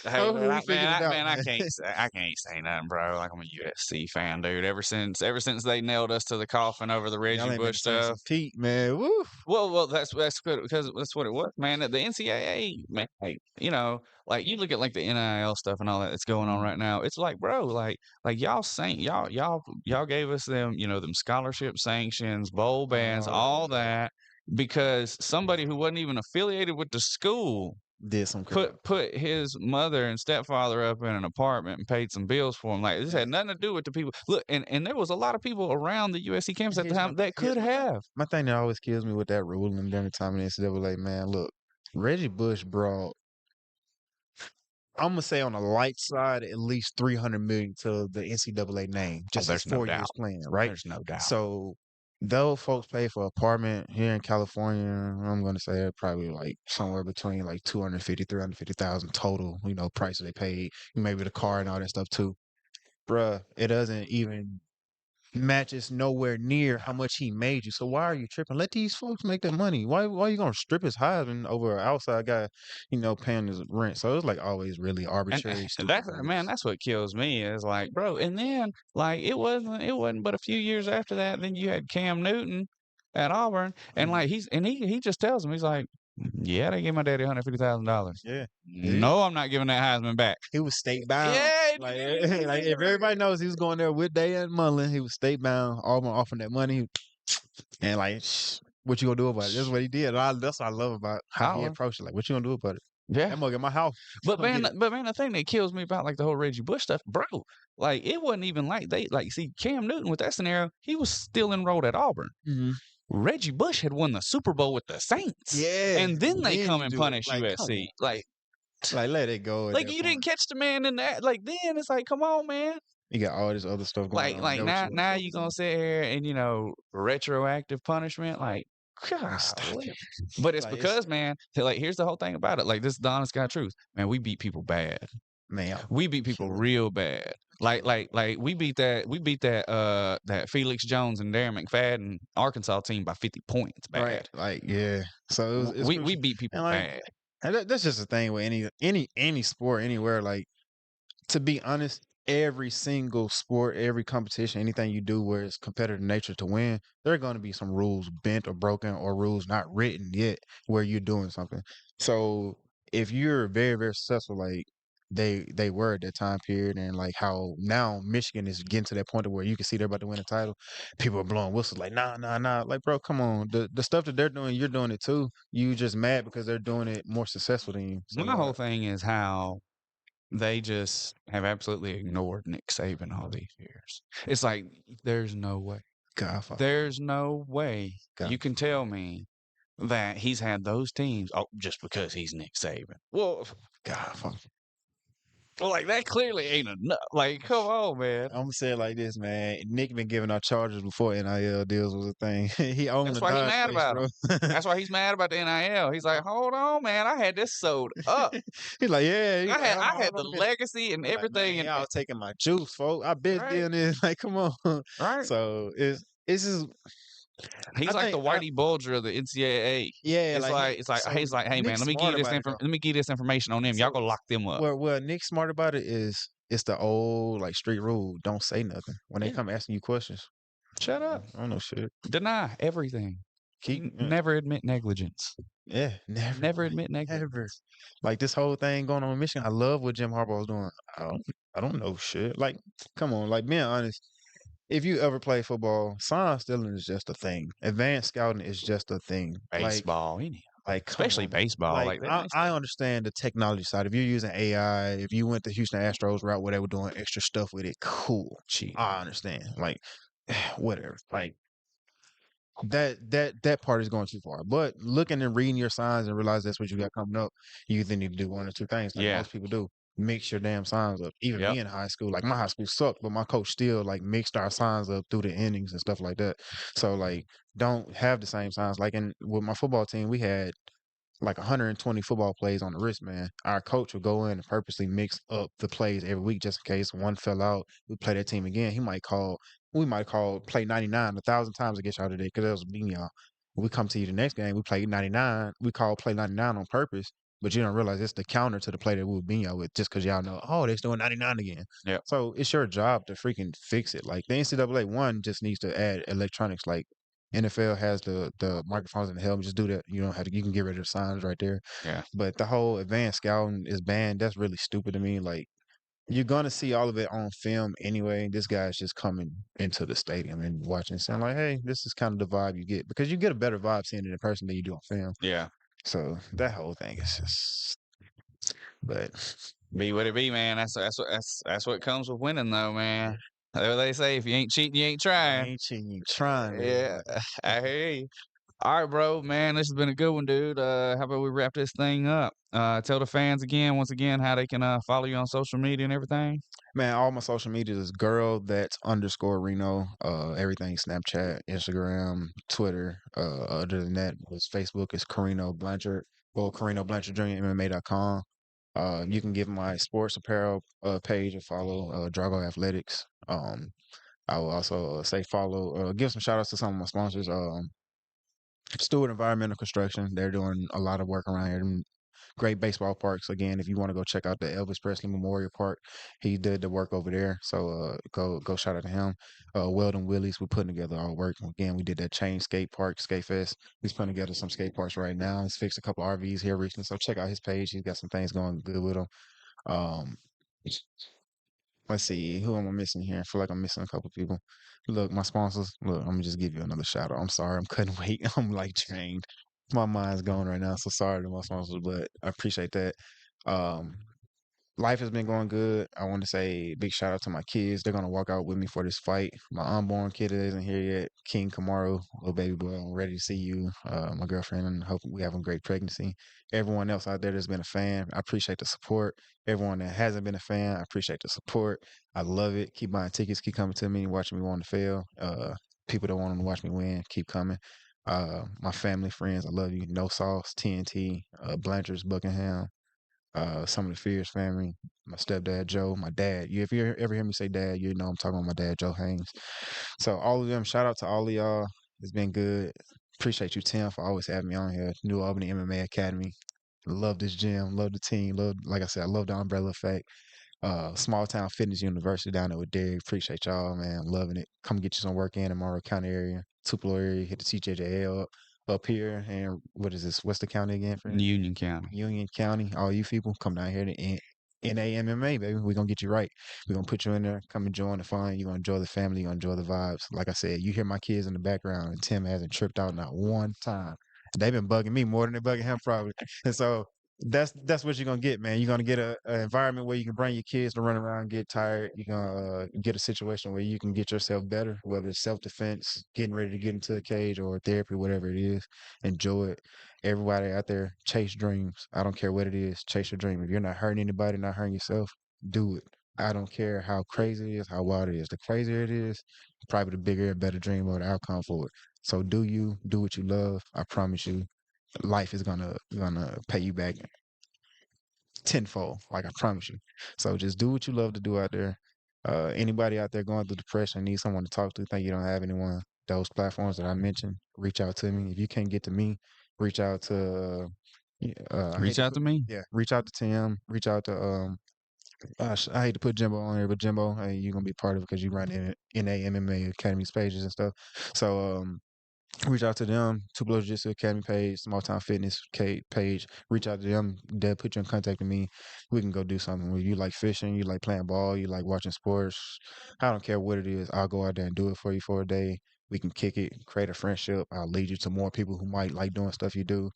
Hey, we figured it out. man, I can't say nothing, bro. Like I'm a USC fan, dude. Ever since they nailed us to the coffin over the Reggie Bush stuff. Pete, man, woo. Well, that's good because that's what it was, man. The NCAA, man, like you look at like the NIL stuff and all that that's going on right now. It's like, bro, like y'all gave us them, them scholarship sanctions, bowl bans, all that because somebody who wasn't even affiliated with the school did some crap. put his mother and stepfather up in an apartment and paid some bills for him. Like this had nothing to do with the people. Look, and there was a lot of people around the USC campus at the time that could have. My thing that always kills me with that ruling during the time in the NCAA, man, look, Reggie Bush brought, I'm gonna say on the light side, at least 300 million to the NCAA name, just there's his no 4 years doubt. playing, right? There's no doubt. So those folks pay for apartment here in California. I'm gonna say they're probably like somewhere between like 250, 350,000 total. You know, prices they paid, maybe the car and all that stuff too. Bruh, it doesn't even matches nowhere near how much he made you. So why are you tripping? Let these folks make that money. Why are you gonna strip his Heisman over an outside guy, paying his rent? So it's like always really arbitrary. And stupid that's rules. that's what kills me is like, bro. And then like it wasn't but a few years after that. Then you had Cam Newton at Auburn, and like he just tells him he's like, yeah, they gave my daddy $150,000. Yeah. No, I'm not giving that Heisman back. He was state bound. Yeah, like if everybody knows he was going there with Dan Mullen, he was state bound. Auburn offering that money, and like, what you gonna do about it? That's what he did. That's what I love about how he approached it. Like, what you gonna do about it? Yeah, I'm gonna get my house. But man, the thing that kills me about like the whole Reggie Bush stuff, bro, like it wasn't even like they like see Cam Newton with that scenario, he was still enrolled at Auburn. Mm-hmm. Reggie Bush had won the Super Bowl with the Saints. Yeah. And then they come and punish USC. Like let it go. Like you didn't catch the man in that. Like then it's like, come on, man. You got all this other stuff going on. Like now you gonna sit here and retroactive punishment. Like, God. But it's because, man, like here's the whole thing about it. Like this is the honest God truth. Man, we beat people bad. Man. We beat people real bad. Like we beat that Felix Jones and Darren McFadden Arkansas team by 50 points bad. Right. Like, yeah. So we beat people bad. And that's just the thing with any sport anywhere. Like, to be honest, every single sport, every competition, anything you do where it's competitive nature to win, there are going to be some rules bent or broken or rules not written yet where you're doing something. So if you're very, very successful, like they were at that time period, and like how now Michigan is getting to that point where you can see they're about to win a title, people are blowing whistles like, nah. Like, bro, come on. The stuff that they're doing, you're doing it too. You just mad because they're doing it more successful than you. So my whole thing is how they just have absolutely ignored Nick Saban all these years. It's like, there's no way. There's no way you can tell me that he's had those teams just because he's Nick Saban. Well, well, like that clearly ain't enough. Like, come on, man. I'm gonna say it like this, man. Nick been giving out charges before NIL deals was a thing. He owned That's the why he's Dodge mad space, about bro. it. That's why he's mad about the NIL. He's like, hold on, man. I had this sold up. He's like, yeah. I had the legacy and everything. Like, y'all taking my juice, folks. I bet doing this. Like, come on. Right. So it's just. He's like the Whitey Bulger of the NCAA. Yeah, he's like, hey man, let me give you this information on them. Y'all go lock them up. Well, Nick's smart about it is it's the old like street rule. Don't say nothing when they come asking you questions. Shut up. I don't know shit. Deny everything. Never admit negligence. Yeah, never admit negligence. Never. Like this whole thing going on in Michigan. I love what Jim Harbaugh's doing. I don't know shit. Like, come on. Like, being honest. If you ever play football, sign stealing is just a thing. Advanced scouting is just a thing. Baseball, especially baseball. Like I understand the technology side. If you're using AI, if you went the Houston Astros route where they were doing extra stuff with it, cool. I understand. Like, whatever. Like that part is going too far. But looking and reading your signs and realize that's what you got coming up, you either need to do one or two things. Like most people do. Mix your damn signs up. Even me in high school, like my high school sucked, but my coach still like mixed our signs up through the innings and stuff like that. So like, don't have the same signs. Like with my football team, we had like 120 football plays on the wristband. Our coach would go in and purposely mix up the plays every week just in case one fell out. We play that team again. We might call play 99 1,000 times against y'all today because that was beating y'all. When we come to you the next game, we play 99. We call play 99 on purpose. But you don't realize it's the counter to the play that we would beat y'all with just because y'all know, they're doing 99 again. Yeah. So it's your job to freaking fix it. Like the NCAA just needs to add electronics. Like NFL has the microphones in the helmet. Just do that. You can get rid of the signs right there. Yeah. But the whole advanced scouting is banned. That's really stupid to me. Like, you're gonna see all of it on film anyway. This guy's just coming into the stadium and watching, saying like, "Hey, this is kind of the vibe you get," because you get a better vibe seeing it in person than you do on film. Yeah. So that whole thing is just But Be what it be, man. That's what comes with winning, though, man. What they say, if you ain't cheating, you ain't you trying. ain't cheating, you trying, baby. Yeah, I hear you. All right, bro, man, this has been a good one, dude. How about we wrap this thing up? Tell the fans once again, how they can follow you on social media and everything. Man, all my social media is girl that's underscore Reno. Everything Snapchat, Instagram, Twitter. Other than that, was Facebook is Coreno Blanchard. Well, Coreno Blanchard Jr. MMA.com. You can give my sports apparel page a follow, Drago Athletics. I will also say follow, give some shout outs to some of my sponsors. Stewart Environmental Construction. They're doing a lot of work around here. Great baseball parks. Again, if you want to go check out the Elvis Presley Memorial Park, he did the work over there. So go shout out to him. Weldon Willie's, we're putting together our work. Again, we did that chain skate park, Skate Fest. He's putting together some skate parks right now. He's fixed a couple RVs here recently. So check out his page. He's got some things going good with him. Um, let's see, who am I missing here? I feel like I'm missing a couple people. Look, my sponsors. Look, I'm gonna just give you another shout out. I'm sorry, I'm cutting weight. I'm like trained. My mind's going right now, so sorry to my sponsors, but I appreciate that. Um, Life has been going good. I want to say big shout out to my kids. They're gonna walk out with me for this fight. My unborn kid isn't here yet. King Kamaru, little baby boy, I'm ready to see you. My girlfriend, and hope we have a great pregnancy. Everyone else out there that's been a fan, I appreciate the support. Everyone that hasn't been a fan, I appreciate the support. I love it. Keep buying tickets. Keep coming to me. Watching me want to fail. People that want to watch me win, keep coming. My family, friends, I love you. No Sauce, TNT, Blanchard's, Buckingham, some of the Fierce family, my stepdad Joe, my dad. If you ever hear me say dad, you know I'm talking about my dad Joe Haynes. So all of them, shout out to all of y'all. It's been good. Appreciate you, Tim, for always having me on here. New Albany MMA Academy. Love this gym. Love the team. Love, like I said, I love the umbrella effect. Small Town Fitness University down there with Derek. Appreciate y'all, man. Loving it. Come get you some work in Morrow County area, Tupelo area. Hit the TJJL up here. And what is this? What's the county again, friend? Union County. Union County. All you people, come down here to NAMMA, baby. We're going to get you right. We're going to put you in there. Come enjoy the fun. You're going to enjoy the family. You're going to enjoy the vibes. Like I said, you hear my kids in the background, and Tim hasn't tripped out not one time. They've been bugging me more than they're bugging him, probably. And so that's what you're gonna get, man. You're gonna get an environment where you can bring your kids to run around and get tired. You're gonna get a situation where you can get yourself better, whether it's self-defense, getting ready to get into a cage, or therapy, whatever it is. Enjoy it. Everybody out there, chase dreams. I don't care what it is. Chase your dream. If you're not hurting anybody, not hurting yourself, do it. I don't care how crazy it is, how wild it is. The crazier it is, probably the bigger and better dream or the outcome for it. So do you, do what you love. I promise you, life is gonna pay you back tenfold. Like I promise you. So just do what you love to do out there. Anybody out there going through depression, need someone to talk to, think you don't have anyone, those platforms that I mentioned, reach out to me. If you can't get to me, reach out to Reach out to me. yeah, reach out to Tim, reach out to gosh, I hate to put Jimbo on here, but Jimbo, hey, you're gonna be part of it because you run NA MMA Academy's pages and stuff. So reach out to them, Tupelo Jiu-Jitsu Academy page, Small Town Fitness page. Reach out to them. They'll put you in contact with me. We can go do something. Where you like fishing, you like playing ball, you like watching sports. I don't care what it is. I'll go out there and do it for you for a day. We can kick it, create a friendship. I'll lead you to more people who might like doing stuff you do.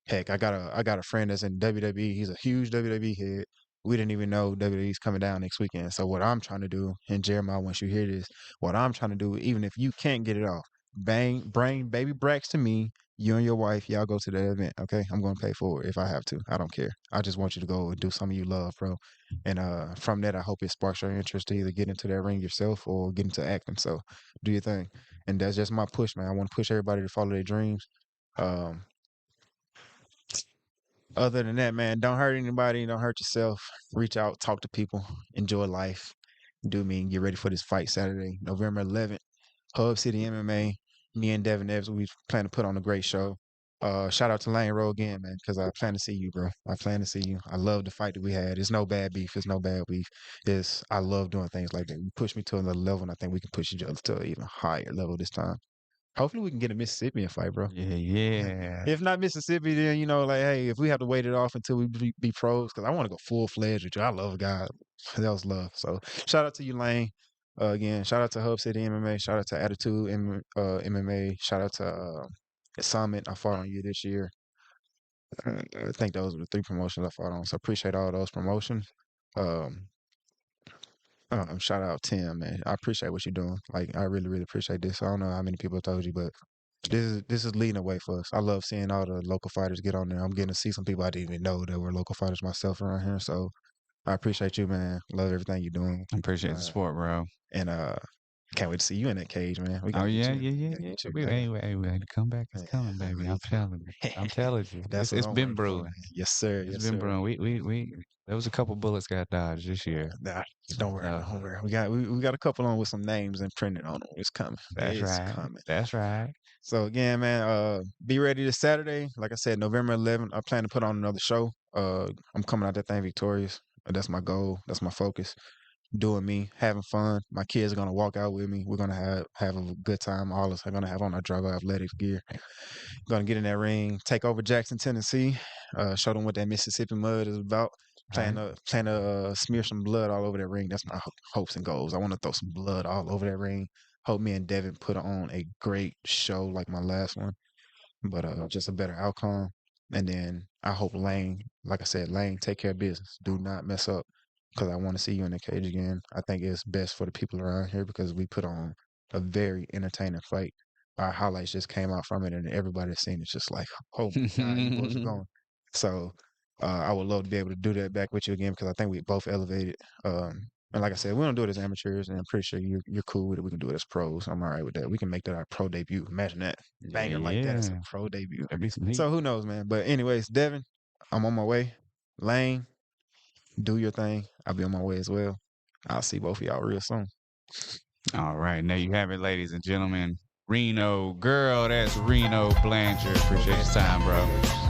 Heck, I got a friend that's in WWE. He's a huge WWE head. We didn't even know WWE's coming down next weekend. So what I'm trying to do, and Jeremiah, once you hear this, what I'm trying to do, even if you can't get it off, bring baby Brax to me. You and your wife, y'all go to that event, okay? I'm gonna pay for it if I have to. I don't care. I just want you to go and do something you love, bro. And from that, I hope it sparks your interest to either get into that ring yourself or get into acting. So do your thing. And that's just my push, man. I want to push everybody to follow their dreams. Um, Other than that, man, don't hurt anybody, don't hurt yourself. Reach out, talk to people, enjoy life. Do me and get ready for this fight Saturday, November 11th. Hub City MMA. Me and Devin Evans, we plan to put on a great show. Shout out to Lane Row again, man, because I plan to see you, bro. I plan to see you. I love the fight that we had. It's no bad beef. It's no bad beef. I love doing things like that. You push me to another level, and I think we can push each other to an even higher level this time. Hopefully we can get a Mississippian fight, bro. Yeah. If not Mississippi, then like, hey, if we have to wait it off until we be pros, because I want to go full fledged with you. I love God. That was love. So shout out to you, Lane. Again, shout out to Hub City MMA. Shout out to Attitude MMA. Shout out to Summit. I fought on you this year. I think those were the 3 promotions I fought on. So appreciate all those promotions. Um, shout out Tim, man. I appreciate what you're doing. Like, I really, really appreciate this. I don't know how many people told you, but this is leading the way for us. I love seeing all the local fighters get on there. I'm getting to see some people I didn't even know that were local fighters myself around here. So I appreciate you, man. Love everything you're doing. I appreciate the support, bro. And can't wait to see you in that cage, man. We Oh gotta yeah, get you. yeah. Get you Hey, the comeback is coming, baby. I'm telling you. I'm telling you. That's It's what I'm been working for, brewing. man. Yes, sir. It's Yes, been sir. brewing. We there was a couple bullets got dodged this year. Nah, don't worry, No. don't worry. We got a couple on with some names and printed on them. It's coming. That's It's right. coming. That's right. So again, man, be ready this Saturday. Like I said, November 11th, I plan to put on another show. I'm coming out that thing victorious. That's my goal. That's my focus. Doing me, having fun. My kids are gonna walk out with me. We're gonna have a good time. All of us are gonna have on our Drago Athletics gear. Gonna get in that ring, take over Jackson, Tennessee. Show them what that Mississippi mud is about. Plan to smear some blood all over that ring. That's my hopes and goals. I want to throw some blood all over that ring. Hope me and Devin put on a great show like my last one, but just a better outcome. And then I hope Lane, like I said, Lane, take care of business. Do not mess up, because I want to see you in the cage again. I think it's best for the people around here because we put on a very entertaining fight. Our highlights just came out from it, and everybody's seen it's just like, oh my God, you boys are going. So I would love to be able to do that back with you again because I think we both elevated. And like I said, we don't do it as amateurs, and I'm pretty sure you're cool with it. We can do it as pros. I'm all right with that. We can make that our pro debut. Imagine that banger like that as a pro debut. That'd be some heat. So who knows, man? But anyways, Devin, I'm on my way. Lane, do your thing. I'll be on my way as well. I'll see both of y'all real soon. All right, there you have it, ladies and gentlemen. Reno, girl, that's Reno Blanchard. Appreciate your time, bro.